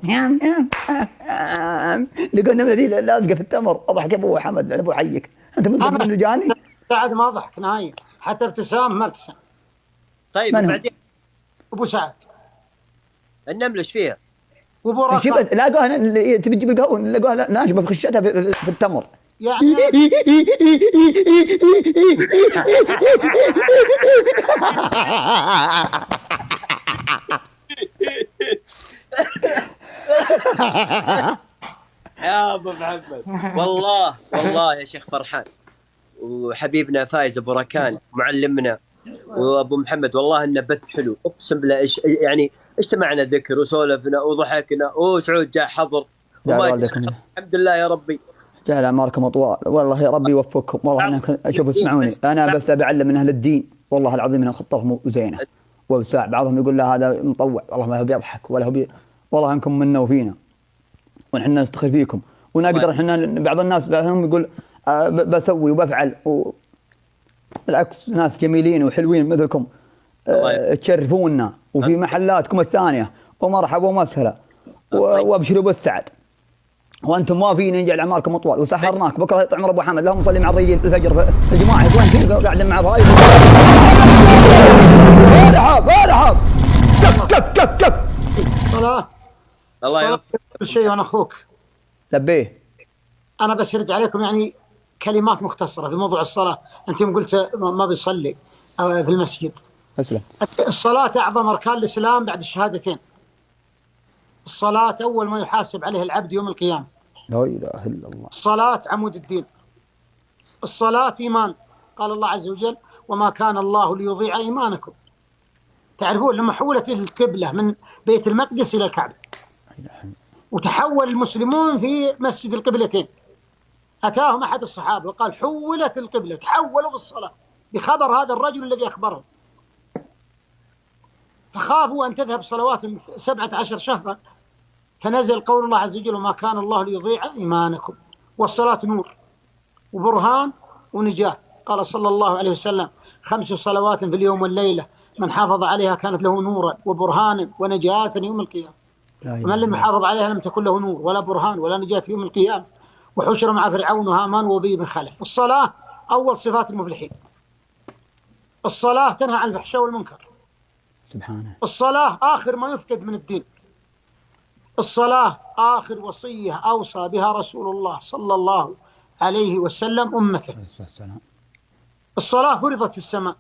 لقوا النمله ذي لازقه في التمر. اضحك ابو حمد، ابو حيك انت من اللي جاني. سعد ما ضحك نهائيا، حتى ابتسام ما ابتسم. طيب بعدين ابو سعد النمله ايش فيها؟ وابو ركان لاقوها تبي تجيب القهوه، لقوها ناشبه في خشتها في التمر. يعني يا ابو محمد والله يا شيخ فرحان وحبيبنا فايز ابو ركان معلمنا وابو محمد، والله انه بث حلو اقسم بالله. يعني اجتمعنا ذكر وسولفنا وضحكنا، وسعود جاء حضر الحمد لله يا ربي. جعل اعماركم اطوال، والله يا ربي يوفقكم. والله انا اشوف اسمعوني، انا بس بعلم من اهل الدين والله العظيم انها خطتهم زينه وساع. بعضهم يقول لا هذا مطوع، والله ما هو بيضحك ولا هو والله انكم منا وفينا ونحن نفتخر فيكم ونقدر. احنا بعض الناس بعضهم يقول بسوي وبفعل بالعكس ناس جميلين وحلوين مثلكم تشرفونا وفي محلاتكم الثانيه ومرحبا ومسهلا وابشروا بالسعد وانتم موافين. يجعل اعماركم اطول. وسحرناك بكره يطعم ابو حمد، اللهم صل مع الفجر الجماعه. وين قاعدين مع ضايف؟ ارحب كف صلاة الله يوفقك كل شيء. وانا اخوك لبيه. انا بس ارد عليكم يعني كلمات مختصره في موضوع الصلاه. انت يوم قلت ما بيصلي في المسجد. اسلم. الصلاه اعظم اركان الاسلام بعد الشهادتين. الصلاه اول ما يحاسب عليه العبد يوم القيامه. لا اله الا الله. الصلاه عمود الدين. الصلاه ايمان. قال الله عز وجل وما كان الله ليضيع ايمانكم. تعرفون لما حولت القبله من بيت المقدس الى الكعبه وتحول المسلمون في مسجد القبلتين، أتاهم أحد الصحابة وقال حولت القبلة، تحولوا بالصلاة بخبر هذا الرجل الذي أخبرهم، فخافوا أن تذهب صلواتهم 17 شهرا، فنزل قول الله عز وجل وما كان الله ليضيع إيمانكم. والصلاة نور وبرهان ونجاة. قال صلى الله عليه وسلم 5 صلوات في اليوم والليلة من حافظ عليها كانت له نورا وبرهانا ونجاة يوم القيامة. ومن لم يحافظ عليها لم تكن له نور ولا برهان ولا نجاة يوم القيامة، وحشر مع فرعون وهامان وأبي بن خلف. الصلاة أول صفات المفلحين. الصلاة تنهى عن الفحشاء والمنكر. سبحانه. الصلاة آخر ما يفقد من الدين. الصلاة آخر وصية أوصى بها رسول الله صلى الله عليه وسلم أمته. الصلاة فرضت في السماء.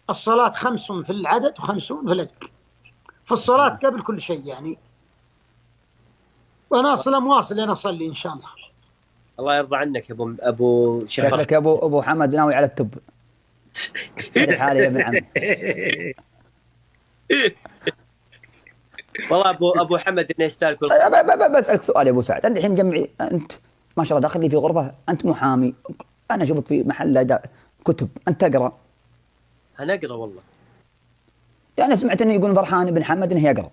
الصلاة 5 في العدد و5 في الأجر. فالصلاة قبل كل شيء يعني. وأنا أصلا مواصل أنا أصلي إن شاء الله. الله يرضى عنك يا ابو شيخ. شكلك يا ابو حمد ناوي على التب. حالي يا ابن عمي. والله ابو حمد انه يستاهل كل بسالك سؤال يا ابو سعد. انت الحين جمعي، انت ما شاء الله داخل لي في غرفه، انت محامي، انا اشوفك في محل كتب، انت تقرا؟ انا اقرا والله. يعني سمعت انه يقول فرحان بن حمد انه يقرا.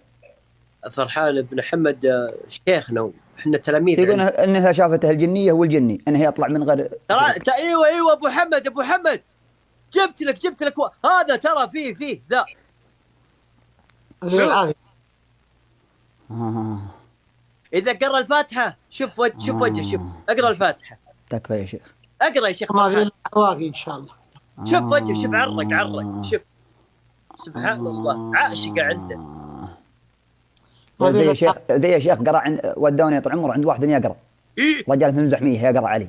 فرحان بن حمد شيخنا، احنا تلاميذ. يقول انها شافته الجنيه والجني انه يطلع من غير. ايوه ابو حمد جبت لك هذا ترى فيه ذا. اذا قرا الفاتحه شوف وجهه شوف اقرا الفاتحه. تكفى يا شيخ. اقرا يا شيخ. ما في العواقي ان شاء الله. شوف وجهه، شوف عرق شوف. سبحان الله عاشق عنده. زي شيخ قرا ودوني طول عمره عند واحد يقرا. رجال في مزحميه يقرا علي.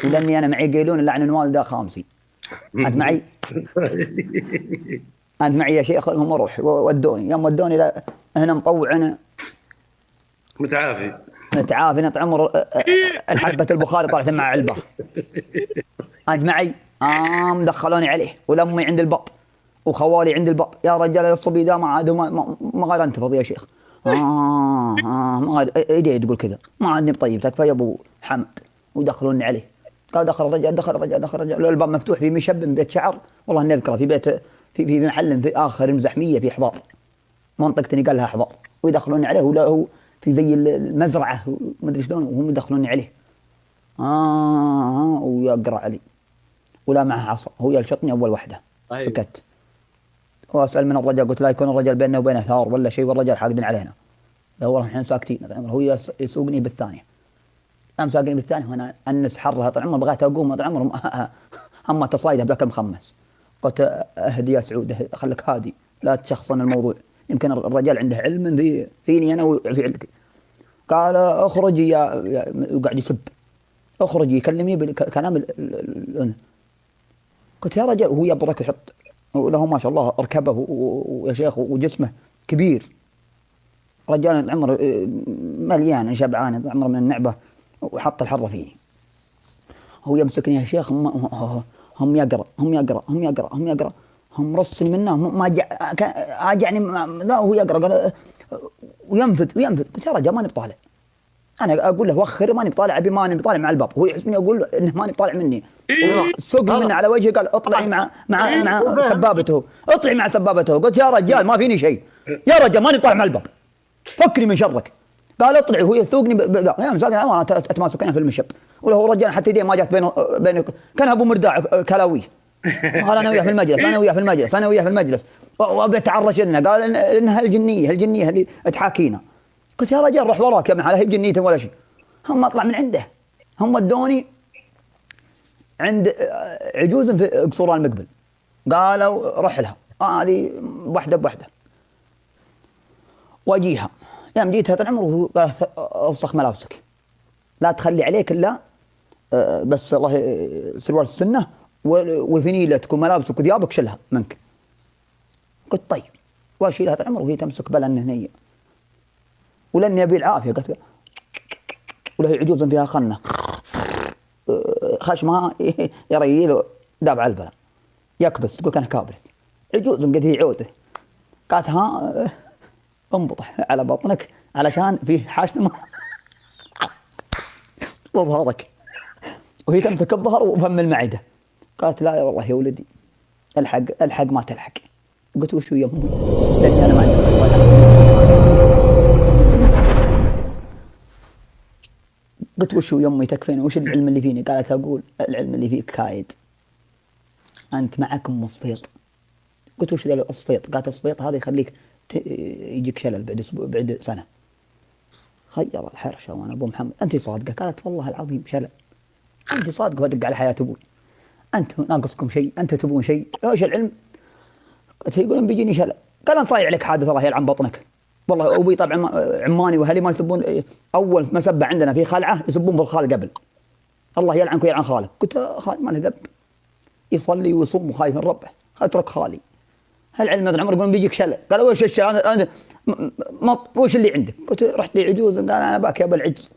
لاني انا معي قيلون لعن الوالده خامسي. انت معي؟ انت معي يا شيخ؟ هم روح ودوني، يوم ودوني هنا مطوع انا متعافي نط عمر الحبه البخاري طلعت مع علبه. انت معي؟ دخلوني عليه ولمي عند الباب وخوالي عند الباب. يا رجال الصبي ذا ما عاد ما غير انتفض يا شيخ. ما غير ايدي تقول كذا، ما عادني بطيب. تكفى يا ابو حمد. ودخلوني عليه. قال دخل الرجال الباب مفتوح في مشب من بيت شعر، والله اني اذكره، في بيت في محل في اخر المزحميه في حضار منطقتني قال لها حضار. ويدخلوني عليه ولا هو في زي المزرعه ما ادري شلون، وهم يدخلوني عليه. ويقرأ علي ولا معه عصا، هو يلشطني أول وحدة. أيوه. سكت وأسأل من الرجال، قلت لا يكون الرجال بيننا وبينه ثار ولا شيء والرجال حاقدين علينا. لا والله احنا ساكتين. هو يسوقني بالثانية، قام ساقني بالثانية وأنا أنس حرها. طال عمري بغيت أقوم، طال عمري هم تصايدها بذاك المخمس. قلت اهدي يا سعود، خليك هادي لا تشخصن الموضوع، يمكن الرجال عنده علم فيني أنا وفي علتي. قال اخرجي وقاعد يسب، اخرجي يكلمني بالكلام قلت يا رجال، وهو يبرك يحط وله ما شاء الله ركبه ويا شيخ وجسمه كبير، رجال عمر مليان شبعان عمر من النعبة، وحط الحرة فيني. هو يمسكني يا شيخ، هم يقرأ هم رصن منه ما يعني لا هو يقرأ. قال وينفذ. قلت يا رجال ماني بطالع، انا اقول له وخر ماني بطالع، ابي ماني بطالع مع الباب، هو يحسبني اقول انه ماني بطالع مني. سوقني منه على وجهي، قال اطلعي مع سبابته، اطلعي مع سبابته. قلت يا رجال ما فيني شيء، يا رجال ماني بطالع مع الباب، فكني من شرك. قال اطلعي، هو يسوقني يا مساكين انا اتماسك في المشب، وله رجال حتى يديه ما جات بينه كان ابو مرداع كلاوي. قال انا وياه في المجلس، وابي اتعرش لنا. قال انها الجنيه اللي تحاكينا. قلت يا رجال روح وراك يا محل، هي بجنيته ولا شيء. هم اطلع من عنده، هم ودوني عند عجوز في قصوران المقبل، قالوا روح لها هذه واحده بواحده واجيها. يوم جيتها طال عمره قالت اوسخ ملابسك، لا تخلي عليك الا بس الله سروال السنه والفنيلتك وملابسك وثيابك شلها منك. قلت طيب، واشيلها طال عمره وهي تمسك بلن هنيه ولن يبي العافيه. قلت وله عجوز فيها خنه خشمها يا رجل داب على البلا يكبس، تقول كان كابرس عجوز قد هي عوده. قالت ها انبطح على بطنك علشان فيه حاجة ما وظهرك، وهي تمسك الظهر وفم المعدة. قالت لا يا والله يا ولدي الحق ما تلحق. قلت وشو يا امي؟ لأن انا ما عندي قلت وشو يا امي تكفين، وش العلم اللي فيني؟ قالت اقول العلم اللي فيك كايد، انت معك مصفيط. قلت وش ذا الصفيط؟ قالت الصفيط هذا يخليك يجيك شلل بعد سنه. خير الحرشه وانا ابو محمد انت صادقه؟ قالت والله العظيم شلل، انت صادقه وادق على حياه ابوي، انت ناقصكم شيء، انت تبون شيء، ايش العلم؟ قلت يقولون بيجيني شلل. قال انت صاير عليك حادث الله يلعن بطنك. والله ابوي طبعا عماني واهلي ما يسبون، اول مسبه عندنا في خلعه يسبون في الخال قبل، الله يلعنك ويلعن خالك. قلت خالي ما له ذنب، يصلي ويصوم وخايف من ربه، اترك خالي. هالعلم هذا عمر يقولون بيجيك شلل. قال وش الشلل؟ انا وش اللي عندك؟ قلت رحت لي عجوز، قال انا باك يا ابو العجز.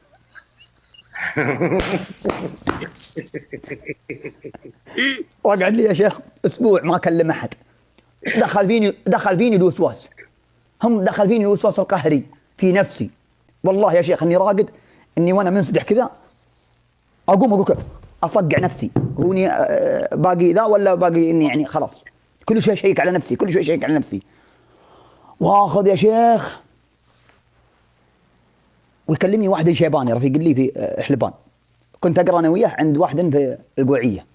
وقعد لي يا شيخ اسبوع ما كلم احد. دخل فيني الوسواس، دخل فيني الوسواس القهري في نفسي. والله يا شيخ اني راقد اني وانا منسدح كذا اقوم اقول اصقع نفسي، هوني باقي ذا ولا باقي اني يعني خلاص كل شيء شيك على نفسي، واخذ يا شيخ. ويكلمني واحد شيباني رفيق لي في حلبان، كنت اقرا انا وياه عند واحد في القوعيه.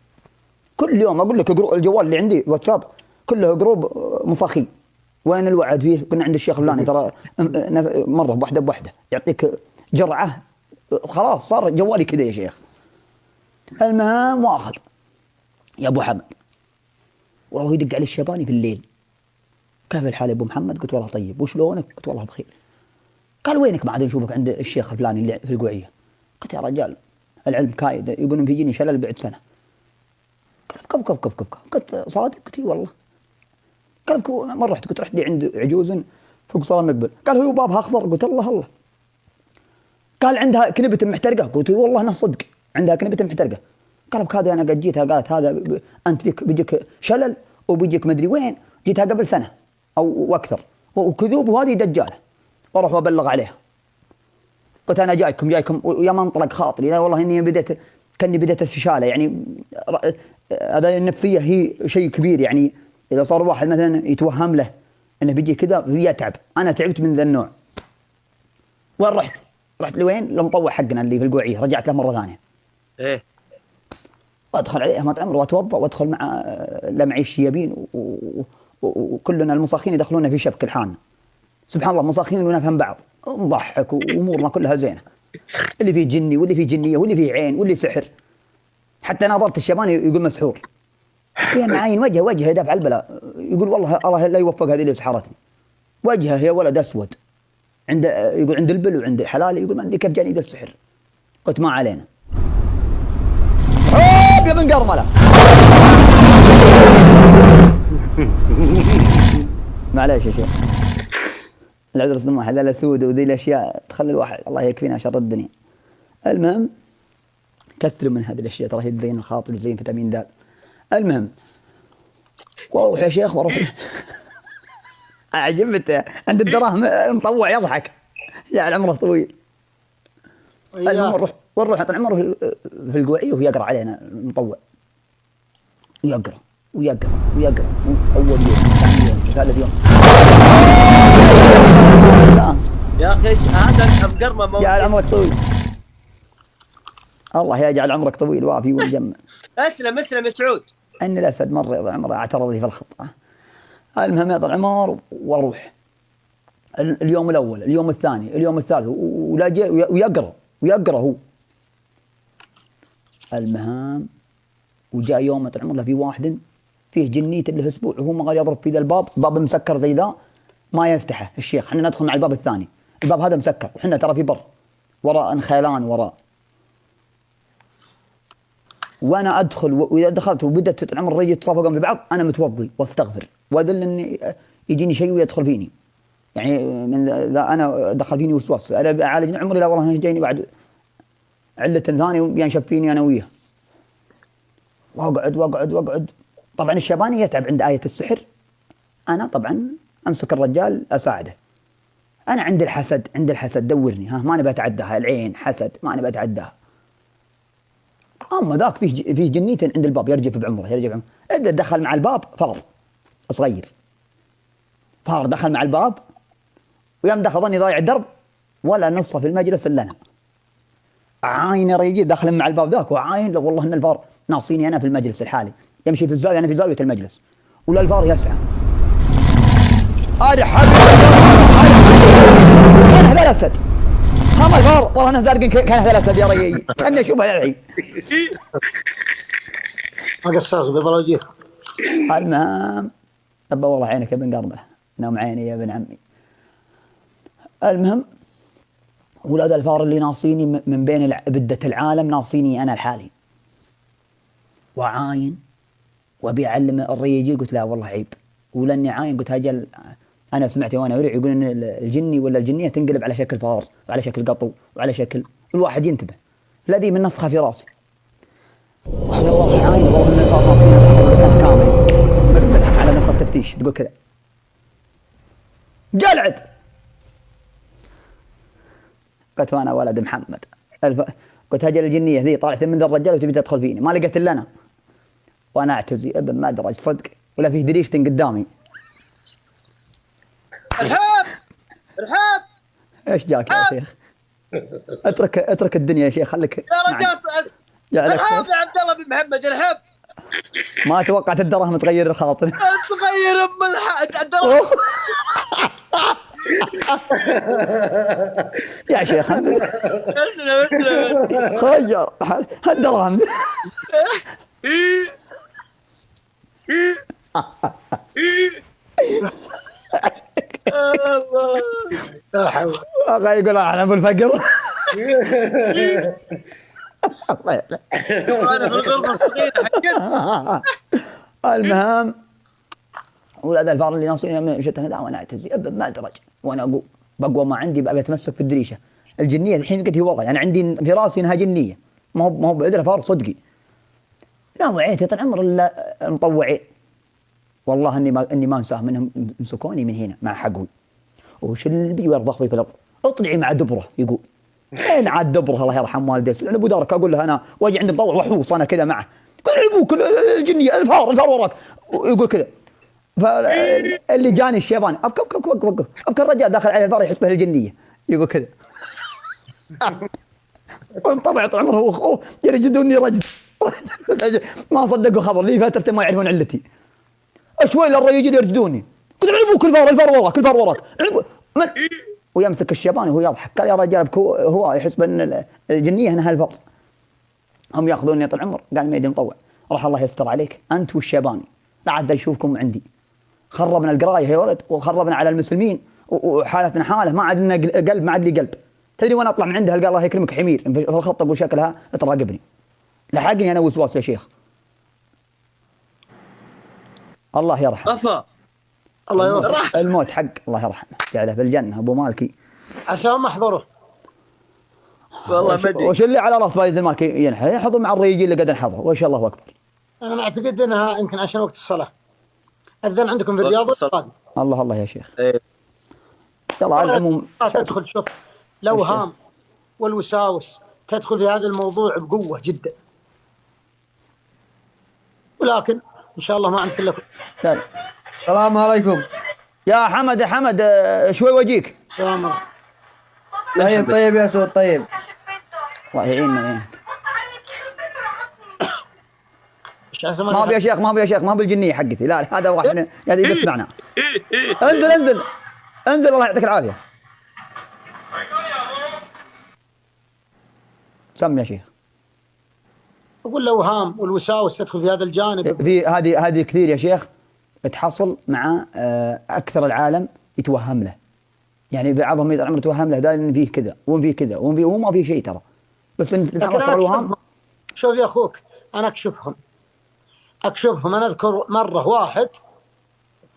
كل يوم اقول لك الجوال اللي عندي واتساب كله جروب مفاخي، وين الوعد فيه؟ كنا عند الشيخ الفلاني ترى مره بوحده يعطيك جرعه، خلاص صار جوالي كذا يا شيخ. المهم واخذ يا ابو حمد، والله يدق علي الشيباني في الليل، كيف الحال يا ابو محمد؟ قلت والله طيب، وشلونك؟ قلت والله بخير. قال وينك ما عاد نشوفك عند الشيخ الفلاني اللي في القوعيه؟ قلت يا رجال العلم كايد، يقولون بيجيني شلل بعد سنه. قال كف قلت صادق؟ قلت والله. قال مره رحت لي عند عجوز في قصران المقبل، قال هو بابها اخضر. قلت الله. قال عندها كنبه محترقه. قلت والله انه صدق عندها كنبه محترقه. قال هذا انا قد جيتها، قالت هذا انت فيك بيجيك شلل وبيجيك مدري وين، جيتها قبل سنه او اكثر وكذوب، وهذه دجاله. واروح وابلغ عليها. قلت انا جايكم ويا ما انطلق خاطري، لا والله اني بديت استشاله. يعني هذا النفسيه هي شيء كبير، يعني اذا صار واحد مثلا يتوهم له انه بيجي كذا يتعب. انا تعبت من ذا النوع. وين رحت لوين؟ لمطوع حقنا اللي في القوعيه، رجعت له مره ثانيه. ايه وادخل عليه ما عمره واتوضا وادخل مع معي الشيابين وكلنا المصاخين يدخلون في شبك الحانه. سبحان الله مصاخين ونفهم بعض، نضحك وامورنا كلها زينه. اللي فيه جني واللي فيه جنيه واللي فيه عين واللي سحر. حتى ناظرت الشيباني يقول مسحور. يا معاين وجهه دافع البلاء، يقول والله الله لا يوفق هذه اللي سحرتني. وجهه يا ولد اسود. يقول عند البل وعند حلالي، يقول ما ادري كيف جاني ذا السحر. قلت ما علينا. يا بن قرمله. معليش يا شيخ. العذر ثم حلال سود وذي الاشياء تخلي الواحد الله يكفينا شر الدنيا. المهم كثروا من هذه الاشياء ترى هي تزين الخاطر وتزين فيتامين د. المهم واروح يا شيخ واروح عجبته عند الدراهم مطوع يضحك يعني عمره طويل. المهم نروح طال عمره في القوعيه وهو يقرا علينا المطوع، ويقرا اول يوم ثاني يوم ثالث يوم. يا اخي هذا القرمه موجود. جعل عمرك طويل. الله يجعل عمرك طويل وافي ويجمع. اسلم يا سعود. اني الاسد مره يضع عمره اعترض لي في الخطه. المهم يضع عمر واروح اليوم الاول، اليوم الثاني، اليوم الثالث ولا جاء ويقرا هو. المهم وجاء يوم طال عمره في واحد فيه جنيت له اسبوع وهو ما قال يضرب في ذا الباب، باب مسكر زي ذا ما يفتحه الشيخ. احنا ندخل مع الباب الثاني، الباب هذا مسكر وحنا ترى في بر وراء انخيلان وراء. وانا ادخل واذا دخلت وبدت طال عمر الرجل يتصافقون في بعض انا متوضي واستغفر واذل اني يجيني شيء ويدخل فيني. يعني من ذا انا دخل فيني وسواس انا اعالج عمري لا والله جايني بعد عله ثانيه وينشف فيني انا وياه. واقعد طبعا الشيباني يتعب عند آية السحر. انا طبعا امسك الرجال اساعده. انا عند الحسد دورني ها ما نبي اتعداها، العين حسد ما نبي اتعداها. اما ذاك فيه جنية عند الباب يرجف بعمره اذا دخل مع الباب فار صغير، فار دخل مع الباب ويوم دخل ظني ضايع الدرب ولا نصه في المجلس الا انا. عاين ريجي داخل مع الباب ذاك وعاين لو والله ان الفار ناصيني انا في المجلس الحالي، يمشي في الزاويه انا في زاويه المجلس ولا الفار يسعى. ارحب كان هذا الاسد هم الفار والله انا زارقين كان هذا الاسد يا ريجي اني اشوفها الحين. ما قصرت بيضل وجهك. المهم ابا والله عينك يا بن قرمله، نوم عيني يا ابن عمي. المهم ولاد الفار اللي ناصيني من بين بدة العالم ناصيني انا الحالي. وعاين وابي اعلم الريجي قلت لا والله عيب ولاني عاين قلت هاجل. انا سمعت وانا ورع يقول ان الجني ولا الجنيه تنقلب على شكل فار وعلى شكل قطو وعلى شكل الواحد ينتبه. لا دي من نسخه في راسي. وهذا والله عاين والله ان الفار ناصيني كامل مقبل على نقطه تفتيش تقول كذا. جلعت قلت وانا ولد محمد قلت هاجل الجنيه ذي طالعت من ذا الرجال وتبي تدخل فيني ما لقيت الا انا. وانا اعتزي ابن ما درج صدق ولا فيه دريشتن قدامي. ارحاب ايش جاك يا شيخ؟ اترك الدنيا يا شيخ خليك يا رجال. ارحاب يا عبد الله بن محمد ارحاب. ما توقعت الدراهم تغير الخاطر. تغير الدراهم. يا شيخ اسلم خير الدراهم. الله يقول احنا ابو الفقر. الله يعلم انا في الغرفه الصغيره حقتها. المهم ولاد الفار اللي ناصرين مشيت لا وانا اعتزي ابد ما درج وانا اقوم بقوى ما عندي بقى اتمسك في الدريشه. الجنيه الحين قلت هي والله يعني عندي في راسي انها جنيه ما هو بقدر فار صدقي. لا وعيت طال عمر الا مطوعين والله اني ما انساه منهم مسكوني من هنا مع حقوي وش اللي بيرضخ في الارض اطلعي مع دبره يقول اين عاد دبره الله يرحم والديك لان ابو دارك اقول له انا واجي عندي مطوع وحوص انا كذا معه قل ابوك الجنيه الفار وراك يقول كذا. فاللي جاني الشيباني ابكى الرجال داخل عليه الفار يحس به الجنيه يقول كذا. وانطبع طول عمره واخوه يرجدوني رجد. ما صدقوا خبر لي فترة ما يعرفون علتي. شوي للرجال يرجدوني. قلت على ابوك الفار وراك الفار وراك. من ويمسك الشيباني وهو يضحك. قال يا رجال هو يحس بان الجنيه هنا هالفار. هم ياخذوني طول العمر. قال ما يدري مطوع. راح الله يستر عليك انت والشيباني. لا عاد اشوفكم عندي. خربنا القرايه يا ولد وخربنا على المسلمين وحالتنا حاله ما عاد لنا قلب ما عاد لي قلب. تدري وانا اطلع من عندها قال الله يكرمك حمير في الخط اقول شكلها تراقبني. لحقني انا وسواس يا شيخ. الله يرحمه. غفا الله يوفقه. الموت حق الله يرحمه جعله في الجنه ابو مالكي. عشان ما احضره. والله ما ادري وش اللي على راس فايز المالكي ينحى يحضر مع الرجال اللي قد انحضر وان شاء الله اكبر. انا معتقد انها يمكن عشان وقت الصلاه. اذن عندكم في الرياض الله يا شيخ. إيه. يلا على العموم تدخل شوف الاوهام والوساوس تدخل في هذا الموضوع بقوه جدا. ولكن ان شاء الله ما عندك الا لا. السلام عليكم. يا حمد شوي وجيك. سلام. طيب يا سود طيب. الله يعيننا ويعينك. ما ابي يا شيخ ما بالجنيه حقتي لا هذا واحد يدف معنا. انزل الله يعطيك العافيه. سم يا شيخ. اقول الاوهام والوساوس تدخل في هذا الجانب. في هذه كثير يا شيخ تحصل مع اكثر العالم يتوهم له. يعني بعضهم العمر يتوهم له دائما فيه كذا وين فيه كذا وين فيه وهو ما فيه شيء ترى. بس انت الاوهام. شوف يا اخوك انا اكشفهم انا اذكر مره واحد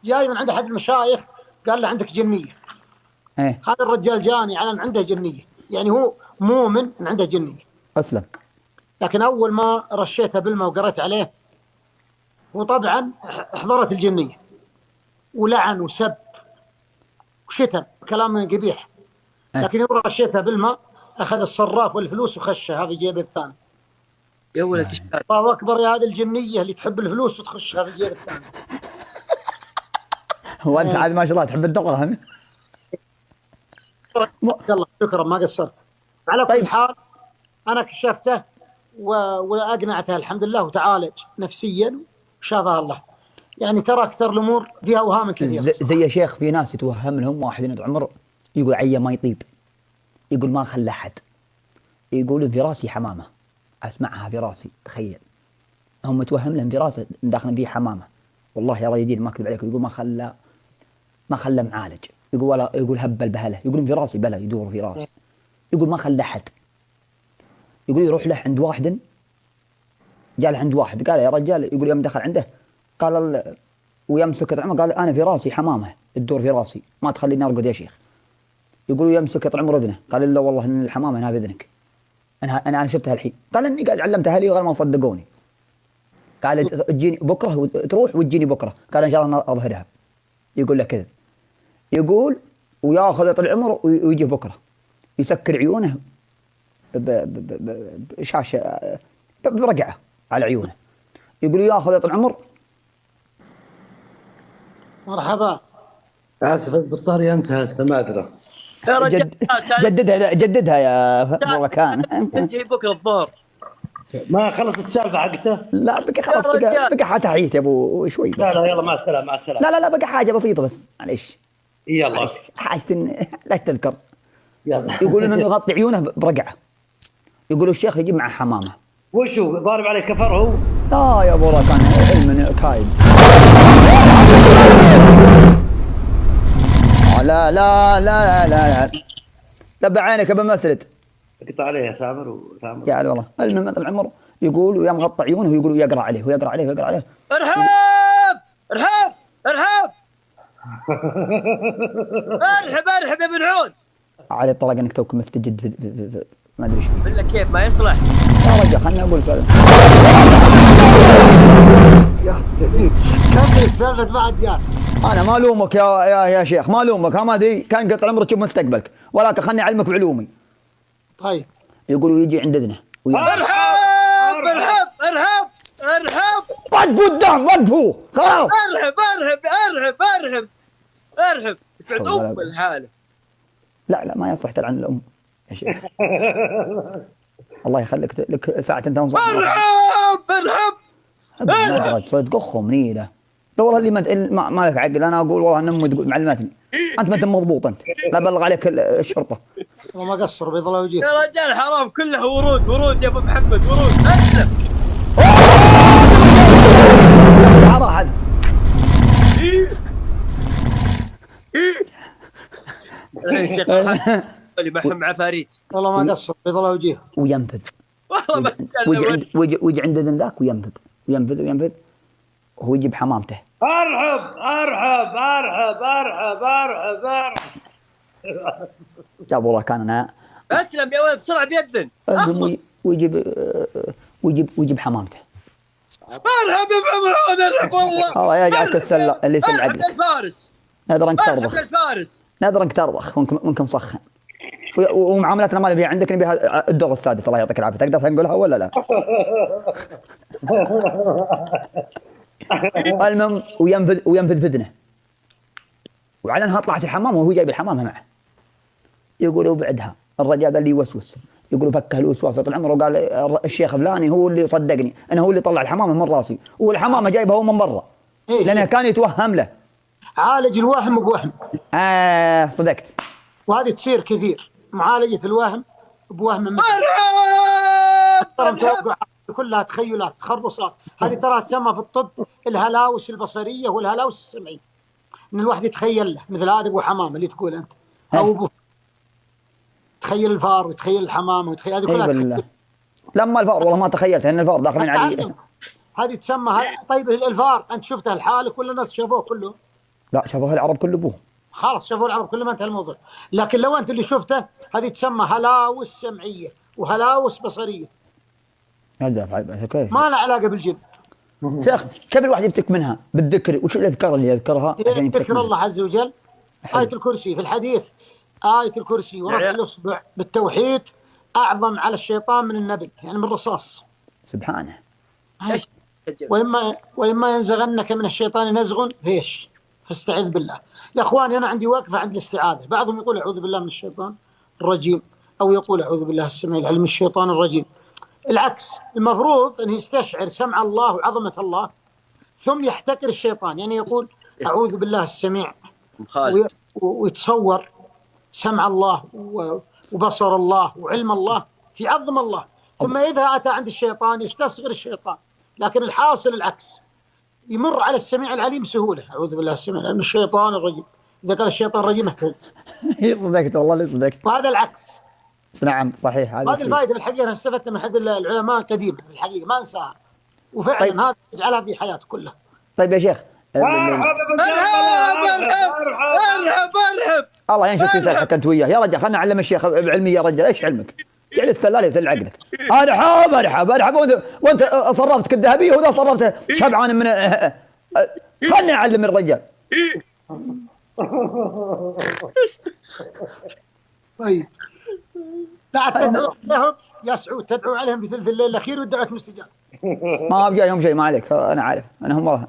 جاي من عند احد المشايخ قال له عندك جنيه. ايه هذا الرجال جاني على ان عنده جنيه يعني هو مؤمن ان عنده جنيه. اسلم. لكن اول ما رشيته بالماء وقرأت عليه وطبعا احضرت الجنيه ولعن وسب وشتم كلام قبيح. لكن يوم رشيته بالماء اخذ الصراف والفلوس وخشه هذا جيب الثاني. يا ولد الله اكبر يا هذه الجنيه اللي تحب الفلوس وتخشها في الجيب الثاني. هو انت عاد ما شاء الله تحب الدراهم. يلا شكرا ما قصرت. على كل حال انا كشفته واقنعته الحمد لله وتعالج نفسيا وشافها الله. يعني ترى اكثر الامور فيها اوهام كثير. زي يا شيخ في ناس يتوهم لهم واحد ينط عمر يقول عيا ما يطيب يقول ما خلى احد يقول في راسي حمامه اسمعها في راسي تخيل هم متوهم لهم في راسه داخل به حمامه. والله يا رجال ما اكذب عليك يقول ما خلى معالج يقول ولا يقول هب البهله يقول في راسي بلا يدور في راسي يقول ما خلى احد يقول يروح له عند واحد جاء له عند واحد قال يا رجال يقول يوم دخل عنده قال ويمسك العمر قال انا في راسي حمامه تدور في راسي ما تخليني ارقد يا شيخ. يقول يمسك طول عمر اذنه قال لا والله ان الحمامه هنا باذنك انا شفتها الحين. قال اني قاعد علمتها لي وغير ما صدقوني. قال تجيني بكره تروح وتجيني بكره قال ان شاء الله اظهرها. يقول له كذا يقول وياخذ طول عمره ويجي بكره يسكر عيونه بشاشه برقعه على عيونه. يقول ياخذ طول عمر. مرحبا. اسف البطاريه انتهت ما ادري. يا رجال جددها يا بركان. تنتهي بكره الظهر. ما خلصت السالفه حقته؟ لا بقى خلاص بقى تحيت يا ابو شوي. لا يلا مع السلامه مع السلامه. لا بقى حاجه بسيطه بس معليش. يلا حاجه لا تذكر. يلا. يقول انه يغطي عيونه برقعه. يقول الشيخ يجيب معه حمامه. وشو ضارب عليه كفر هو؟ لا يا ابو ركان علم كايد. لا بعينك ابو مسرد. قطع عليه يا سامر يا علي والله. المهم العمر يقول ويا مغطى عيونه ويقول ويقرا عليه ارحب ارحب يا ابن عود. علي الطلاق انك توك مستجد في ما ادري ايش فيه. بالله كيف ما يصلح يا رجال خلنا اقول سالفه. كمل السالفه بعد جات. انا ما الومك يا شيخ ما الومك ما ادري كان قطع عمرك تشوف مستقبلك ولكن خلني اعلمك بعلومي. طيب يقولوا يجي عند اذنه ارحب وقفوا الدم وقفوا خلاص. ارحب يسعد ام الحاله. لا ما يصلح تلعن الام يا شيخ. الله يخليك لك ساعة تنصح. ارهب ارهب صدق اخهم نيله. لا والله اللي ما لك عقل. انا اقول والله ان امي تقول معلماتني انت ما انت مضبوط، انت لا بلغ عليك الشرطه. وما قصر بيض الله وجهه. يا رجال حرام، كله ورود يا ابو محمد، ورود. اسلم راح هذا الشيخ اللي بحم عفاريت. والله ما قصر بيض الله وجهه. وينفذ والله ما كان ويجي عند ذن ذاك وينفذ وهو يجيب حمامته. ارحب ارحب ارحب ارحب ارحب ارحب. يا والله كان انا اسلم يا ولد بسرعه بيدن. ويجيب حمامته. ارهب بمرون، ارهب والله. الله يجعلك السله اللي يسل عقلك. الفارس نادر انك ترضخ، الفارس نادر انك ترضخ ممكن فخن. ومعاملاتنا ما نبيها عندك، نبيها الدور السادس. الله يعطيك العافيه. تقدر تنقلها ولا لا؟ المهم وينفذ ذدنه. وعلى انها طلعت الحمام وهو جايب الحمامه معه. يقولوا بعدها الرجال اللي يوسوس، يقولوا فكه الوسواس طول عمره. وقال الشيخ فلاني هو اللي صدقني، انا هو اللي طلع الحمامه من راسي، والحمامه جايبها هو من برا. لانه كان يتوهم له. عالج الوهم بوهم. صدقت. وهذه تصير كثير، معالجه الوهم بوهم. ترى متوقع كلها تخيلات تخرصات. هذه ترى تسمى في الطب الهلاوس البصريه والهلاوس السمعيه. ان الواحد يتخيل له مثل هذا ابو حمامه اللي تقول انت، او ابو تخيل الفار وتخيل الحمامه وتخيل هذه كلها. لما الفار والله ما تخيلت ان الفار داخلين علي. هذه تسمى. طيب الفار انت شفته لحالك ولا الناس شافوه كله؟ لا شافوه العرب كله ابوه. خلاص شافوه العرب كله، ما انتهى الموضوع. لكن لو انت اللي شفته هذه تسمى هلاوس سمعيه وهلاوس بصريه. كيف؟ ما لها علاقه بالجن. شيخ كيف الواحد يفتك منها بالذكر؟ وش الاذكار اللي يذكرها عشان يفتك ذكر الله عز وجل. آية الكرسي في الحديث، آية الكرسي ورفع الإصبع بالتوحيد أعظم على الشيطان من النبل، يعني من الرصاص. سبحانه. وإما ينزغنك من الشيطان نزغ فيش فاستعذ بالله. يا أخواني أنا عندي وقفة عند الاستعاذة. بعضهم يقول أعوذ بالله من الشيطان الرجيم، أو يقول أعوذ بالله السميع العليم من الشيطان الرجيم. العكس، المفروض أن يستشعر سمع الله وعظمة الله ثم يحتكر الشيطان. يعني يقول أعوذ بالله السميع ويتصور سمع الله وبصر الله وعلم الله في عظم الله، ثم إذا أتى عند الشيطان يستصغر الشيطان. لكن الحاصل العكس، يمر على السميع العليم بسهولة. أعوذ بالله السميع العليم من الشيطان الرجيم. إذا قال الشيطان الرجيم اهتز. صدقت والله اللي صدقت. وهذا العكس. نعم صحيح. هذه الفائدة بالحقيقة أنا استفدت من أحد العلماء قديما بالحقيقة ما أنساها، وفعلا طيب. هذا يجعلها في حياته كلها. طيب يا شيخ ارهب الله ينشف يسلحك انت وياه يا رجال. خلنا نعلم الشيخ بعلمي يا رجال. ايش علمك؟ يعني السلال يسل عقلك. ارحب وانت صرفتك الذهبيه وذا صرفته شبعان من. خلنا نعلم الرجال. طيب لا تدعو لهم يا سعود، تدعو عليهم في ثلث الليل الاخير والدعوه مستجابه. ما بجايهم شيء، ما عليك، انا عارف انا هم والله.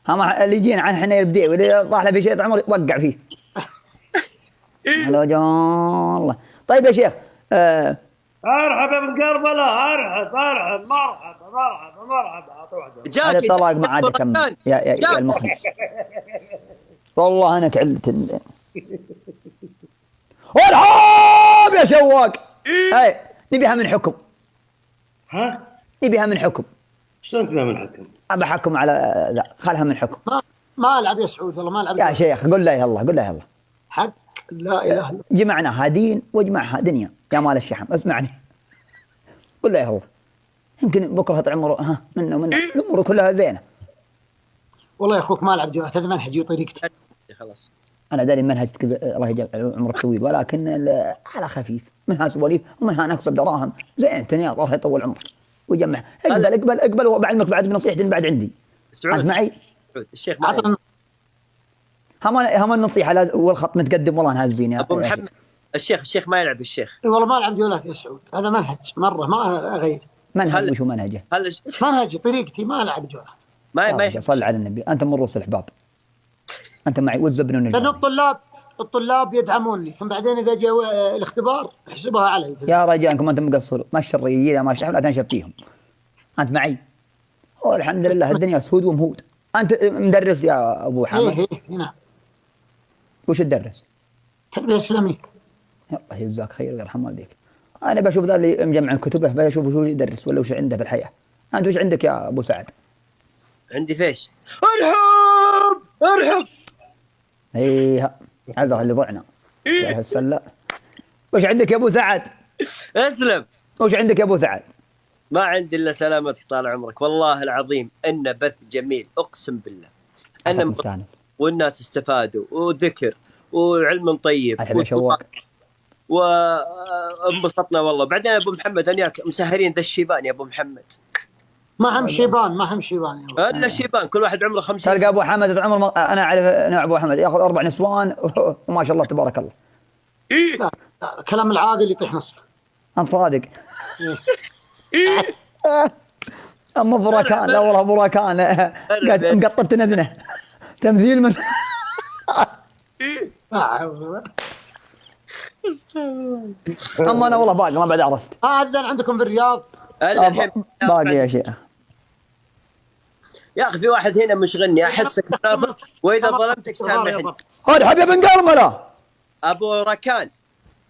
هم اللي يجينا عن حنا البديع واللي طاح له بشيء عمر وقع فيه. هلا الله. طيب يا شيخ ارحب من كربلاء. ارحب مرحبا. هذا الطلاق ما عاد كم يا المخلص. والله انا تعلت. ارحب يا شواق. هاي نبيها من حكم. ها؟ نبيها من حكم. شلون تبيها من حكم؟ ابى حكم على لا خلها من حكم. ما العب يا سعود والله ما العب يا شيخ. قل لا يلا قل لا يلا. حق لا اله الا جمعناها دين واجمعها دنيا يا مال الشحم. اسمعني قل لا يلا. يمكن بكره تعمر منه الامور كلها زينه. والله يا اخوك ما العب جوات، هذا منهجي وطريقتي. خلاص انا داري منهجك الله يجعل عمرك طويل، ولكن على خفيف، منها سواليف ومنها نقص دراهم. زين تنيا الله يطول عمرك ويجمع. اقبل وبعلمك بعد بنصيحتي بعد عندي. انت معي؟ الشيخ هم النصيحه والخط متقدم والله نهزين يا ابو محمد. الشيخ ما يلعب الشيخ. والله ما العب جولات يا سعود، هذا منهج مره ما اغير. منهج وشو منهجه؟ منهجي طريقتي ما العب جولات. ما صل على النبي. انت من رؤوس الاحباب. انت معي والزبن لأن الطلاب يدعموني، ثم بعدين اذا جاء الاختبار احسبها علي. يا رجال انكم انتم مقصروا، ما الشريين ما لا تنشب فيهم. انت معي؟ والحمد لله الدنيا سهود ومهود. انت مدرس يا ابو حمد؟ ايه نعم. وش تدرس؟ تربيه اسلاميه. الله يجزاك خير ويرحم والديك. انا بشوف ذا اللي مجمع كتبه بشوف وش يدرس ولا وش عنده في الحياه. انت وش عندك يا ابو سعد؟ عندي فيش. ارحب ايه هذا اللي ضعنا يا السله. وش عندك يا ابو سعد؟ اسلم. وش عندك يا ابو سعد؟ ما عندي الا سلامتك طال عمرك. والله العظيم انه بث جميل، اقسم بالله ان والناس استفادوا وذكر وعلم طيب وانبسطنا والله. بعدين يا ابو محمد انياك مسهرين ذا الشيبان يا ابو محمد. ما هم شيبان الا شيبان، كل واحد عمره 50 تلقى ابو حمد عمر انا اعرف نوع ابو حمد ياخذ 4 نسوان وما شاء الله تبارك الله. لا كلام العاقل يطيح نصف. انت صادق. اما بركان، لا والله بركان مقطبت ندنه تمثيل من اما انا والله باقي ما بعد عرفت. اذن عندكم في الرياض باقي يا شيخ. يا اخي في واحد هنا مشغلني، احسك منافق واذا ظلمتك سامحني. هذا حبيب بن قرمله ابو ركان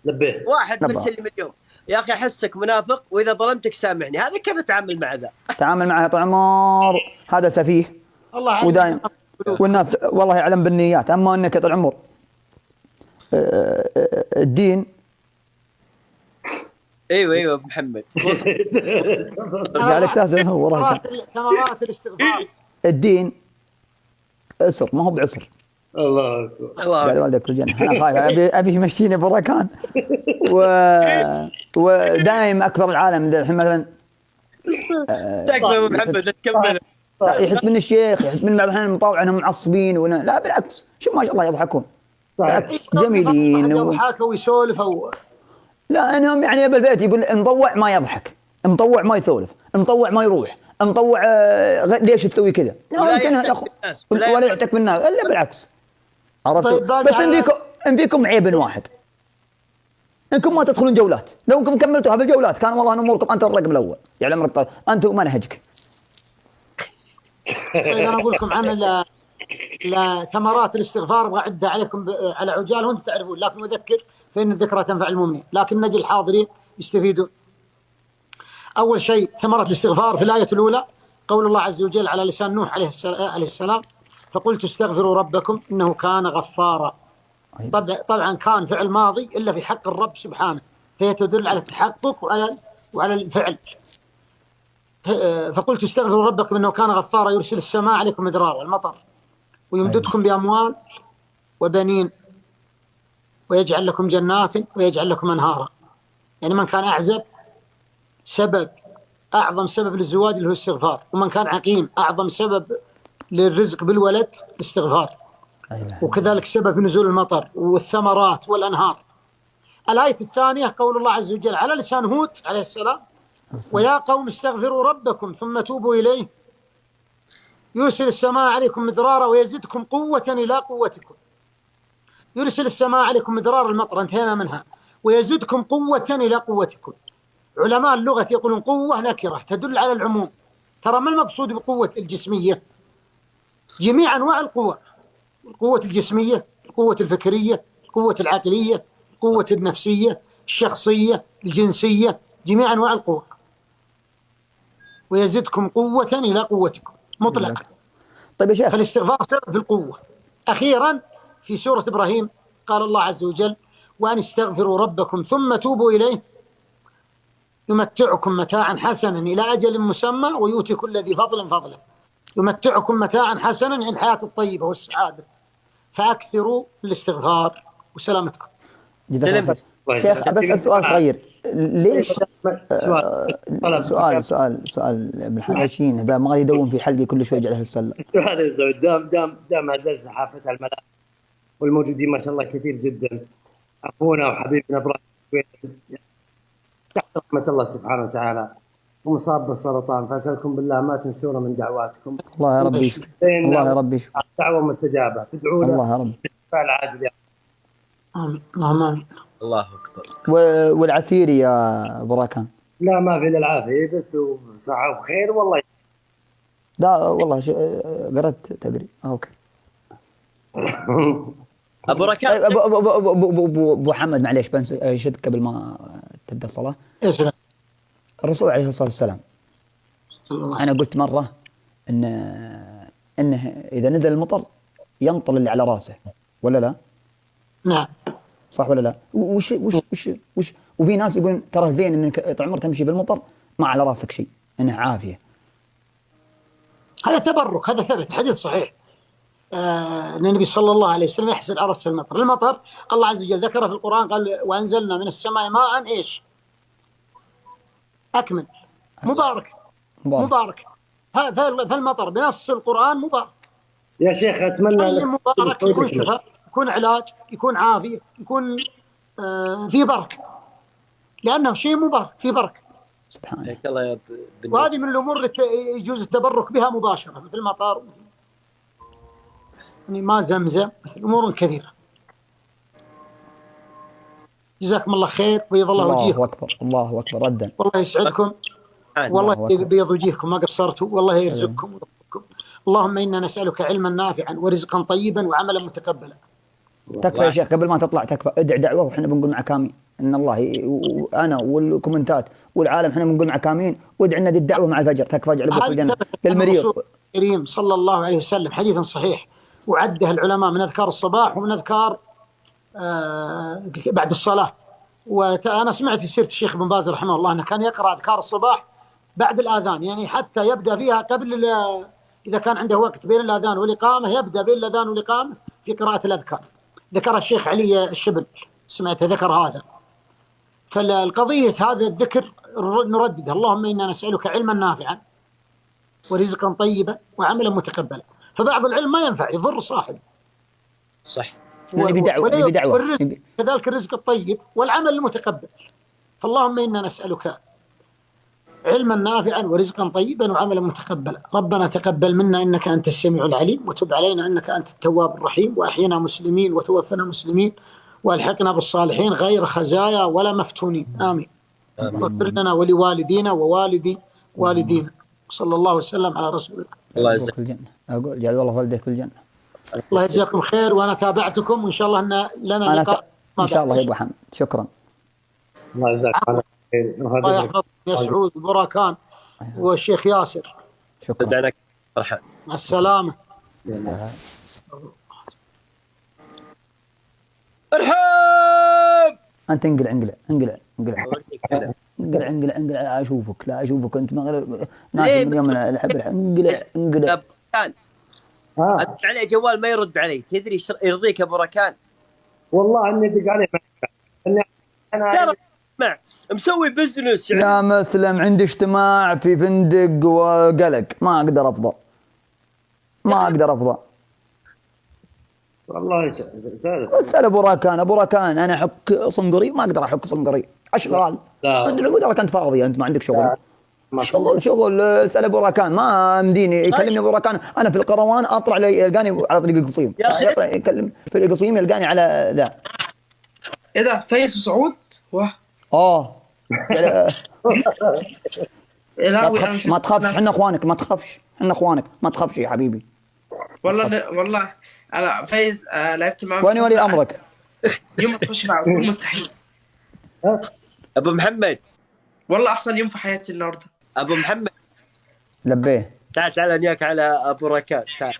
لبيه واحد مسلم اليوم. يا اخي احسك منافق واذا ظلمتك سامحني. هذا كيف اتعامل مع ذا؟ تعامل معه يا طال عمر، هذا سفيه الله ودايم والناس والله يعلم بالنيات. اما انك يا طال عمر الدين. ايوه ابو محمد قالك ثمرات الاستغفار. الدين اسر ما هو بعسر. الله اكبر. قال والدك في الجنه. انا خايف ابي يمشيني بركان ودايم اكثر العالم الحين مثلا تكفى ابو محمد تكمل. يحس من الشيخ، يحس من بعض الاحيان المطاوع انهم معصبين لا بالعكس، شوف ما شاء الله يضحكون بالعكس جميلين يضحك ويسولف لا انهم يعني ابو البيت يقول المطوع ما يضحك، المطوع ما يسولف، المطوع ما يروح، المطوع ليش تسوي كذا؟ ولا يعتك بالناس الا بالعكس. عرفت؟ بس ان فيكم عيب واحد، انكم ما تدخلون جولات. لو انكم كملتوا هذه الجولات كان والله اموركم انت الرقم الاول يعني عمرك طيب انت ومنهجك. طيب انا اقول لكم عن ثمرات الاستغفار واعدها عليكم على عجال وانتم تعرفون، لكن اذكر فان الذكرى تنفع المؤمنين، لكن نجي الحاضرين يستفيدون. اول شيء ثمرة الاستغفار في الايه الاولى قول الله عز وجل على لسان نوح عليه السلام: فقلت استغفروا ربكم انه كان غفارا. طبعا كان فعل ماضي الا في حق الرب سبحانه، فهي تدل على التحقق وعلى الفعل. فقلت استغفروا ربكم انه كان غفارا يرسل السماء عليكم مدرارا المطر ويمددكم باموال وبنين ويجعل لكم جنات ويجعل لكم انهارا. يعني من كان اعزب اعظم سبب للزواج اللي هو الاستغفار، ومن كان عقيم اعظم سبب للرزق بالولد الاستغفار، وكذلك سبب في نزول المطر والثمرات والانهار. الايه الثانيه قول الله عز وجل على لسان هود عليه السلام: ويا قوم استغفروا ربكم ثم توبوا اليه يرسل السماء عليكم مدرارا ويزدكم قوه الى قوتكم. يرسل السماء عليكم مدرار المطر انتهينا منها، ويزدكم قوه الى قوتكم. علماء اللغه يقولون قوه نكره تدل على العموم. ترى ما المقصود بقوه الجسميه؟ جميع انواع القوه: القوه الجسميه، القوه الفكريه، القوه العقليه، القوه النفسيه، الشخصيه، الجنسيه، جميع انواع القوه. ويزدكم قوه الى قوتكم مطلقا. طيب يا شيخ، فالاستغفار سبب في القوه. اخيرا في سوره ابراهيم قال الله عز وجل: وان استغفروا ربكم ثم توبوا اليه يمتعكم متاعا حسنا الى اجل مسمى ويؤتي كل ذي فضل فضله. يمتعكم متاعا حسنا يعني الحياه الطيبه والسعاده. فاكثروا الاستغفار وسلامتكم. شيخ بس سؤال صغير، ليش سؤال ابن الحناشين هذا ما يدوم في حلقي كل شوي يجعله السله. هذا يزود دام الجلسه حافه الملائكه والموجودين ما شاء الله كثير جدا. اخونا وحبيبنا ابراهيم تحت رحمه الله سبحانه وتعالى ومصاب بالسرطان، فاسالكم بالله ما تنسونا من دعواتكم. الله يا ربي الله يا ربي دعوه مستجابه تدعونا الله يا رب بالفعل عاجل. امين اللهم امين. الله اكبر. والعسيري يا براكان؟ لا ما في الا العافيه بس، وصحه وخير والله. لا والله قرأت تقري. اوكي. ابو طيب ركان ابو محمد معليش بنشد قبل ما تبدا الصلاه. اسلم. الرسول عليه الصلاه والسلام انا قلت مره انه اذا نزل المطر ينطل اللي على راسه ولا لا؟ نعم. صح ولا لا؟ وش وفي ناس يقولون ترى زين انك طول عمرك تمشي بالمطر ما على راسك شيء، انه عافيه. هذا تبرك، هذا ثبت الحديث صحيح. أن النبي صلى الله عليه وسلم يحسن أرس المطر. المطر الله عز وجل ذكره في القرآن، قال وأنزلنا من السماء ماء إيش؟ أكمل مبارك. مبارك. فالمطر بنص القرآن مبارك. يا شيخ اتمنى شيء مبارك، يكون شفاء، يكون علاج، يكون عافية، يكون فيه بركة، لأنه شيء مبارك فيه بركة. سبحان الله يا وهذه من الأمور اللي يجوز التبرك بها مباشرة، مثل المطر، يعني ما زمزم، مثل أمور كثيرة. جزاكم الله خير، بيض الله وجيهكم. الله أكبر الله أكبر ردا. والله يسعدكم، والله يبيض وجيهكم، ما قصرتوا، والله يرزقكم ويرزقكم. اللهم إنا نسألك علما نافعا ورزقا طيبا وعملا متقبلا. تكفى يا شيخ قبل ما تطلع، تكفى ادع دعوة وإحنا بنقول معك آمين. إن الله وأنا والكومنتات والعالم إحنا بنقول معك آمين، وادع لنا دي الدعوة مع الفجر. تكفى اجعل في الجنة للمريض. الكريم صلى الله عليه وسلم حديث صحيح وعده العلماء من أذكار الصباح ومن أذكار بعد الصلاة. وأنا سمعت سيرة الشيخ بن باز رحمه الله أنه كان يقرأ أذكار الصباح بعد الآذان، يعني حتى يبدأ فيها قبل إذا كان عنده وقت بين الآذان والإقامة يبدأ بين الآذان والإقامة في قراءة الأذكار. ذكر الشيخ علي الشبل، سمعت ذكر هذا. فالقضية هذا الذكر نردده، اللهم إنا نسألك علما نافعا ورزقا طيبا وعملا متقبلا. فبعض العلم ما ينفع، يضر صاحبه. صح. بدعوة كذلك الرزق الطيب والعمل المتقبل. فاللهم إنا نسألك علما نافعا ورزقا طيبا وعملا متقبلا. ربنا تقبل منا إنك أنت السميع العليم، وتب علينا إنك أنت التواب الرحيم، وأحينا مسلمين وتوفنا مسلمين، والحقنا بالصالحين غير خزايا ولا مفتونين. آمين. واغفر لنا ولوالدينا ووالدي والدينا. صلى الله وسلم على رسول الله. الله يجزاك الجنة. أقول جعل الله والديك في الجنة. الله يجزاكم خير، وأنا تابعتكم وإن شاء الله أن لنا لقاء إن شاء الله يا أبو حمد. شكرا. الله يجزاك خير. الله يحفظك يا سعود البراكان والشيخ ياسر. شكرا. دعنا فرحان. مع السلامة. ارحب. أنت انقلع لا أشوفك أنت ناس من يوم الحبر. انقلع. أدق عليه جوال ما يرد علي، تدري يرضيك يا ابو ركان؟ والله اني ادق عليه انا ترى اسمع مسوي بزنس يعني. يا مسلم عندي اجتماع في فندق وقلق، ما اقدر افضى. والله تعرف اسال ابو راكان انا احك صنقري، ما اقدر احك صنقري، اشغال. انت العقود كنت فاضي، انت ما عندك شغل. شغل اسال ابو راكان، ما مديني يكلمني ابو راكان. انا في القروان اطلع يلقاني على طريق القصيم، يكلم في القصيم يلقاني على ذا. ايه ده فايز وسعود؟ واه ما تخافش احنا اخوانك، ما تخافش يا حبيبي. والله انا فايز لعبت معاه. وأنا ولي امرك. يوم تخش معه مستحيل. ابو محمد والله احسن يوم في حياتي النهارده. ابو محمد لبيه. تعال وياك على ابو ركان. تعال.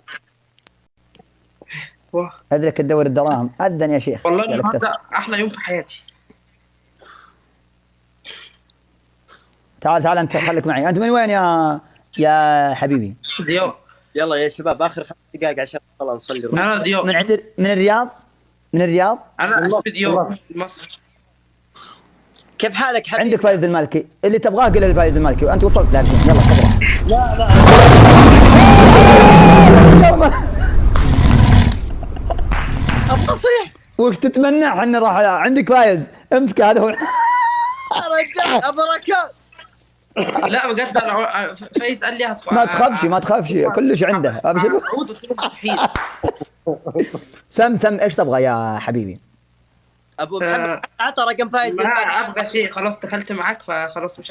ادرك الدور الدراهم اذن يا شيخ. والله النهارده احلى يوم في حياتي. تعال انت خليك معي. انت من وين يا حبيبي؟ ديوب. يلا يا شباب اخر 5 دقائق عشان خلاص نصلي. انا ديوب. من الرياض. انا في ديوب في مصر. كيف حالك حبيبي؟ عندك فايز المالكي اللي تبغاه قل الفايز المالكي، وانت وصلت له الحين. يلا خبره. لا التصيح وش تتمنى؟ احنا راح عندك فايز، امسك هذا هو. رجال ابو ركان. لا بجد انا فايز قال لي هدفع. ما تخافش كلش عنده. ابشر. سم ايش تبغى يا حبيبي؟ ابو محمد عطى رقم فايز ما ابغى شيء، خلاص دخلت معك فخلاص مش عايز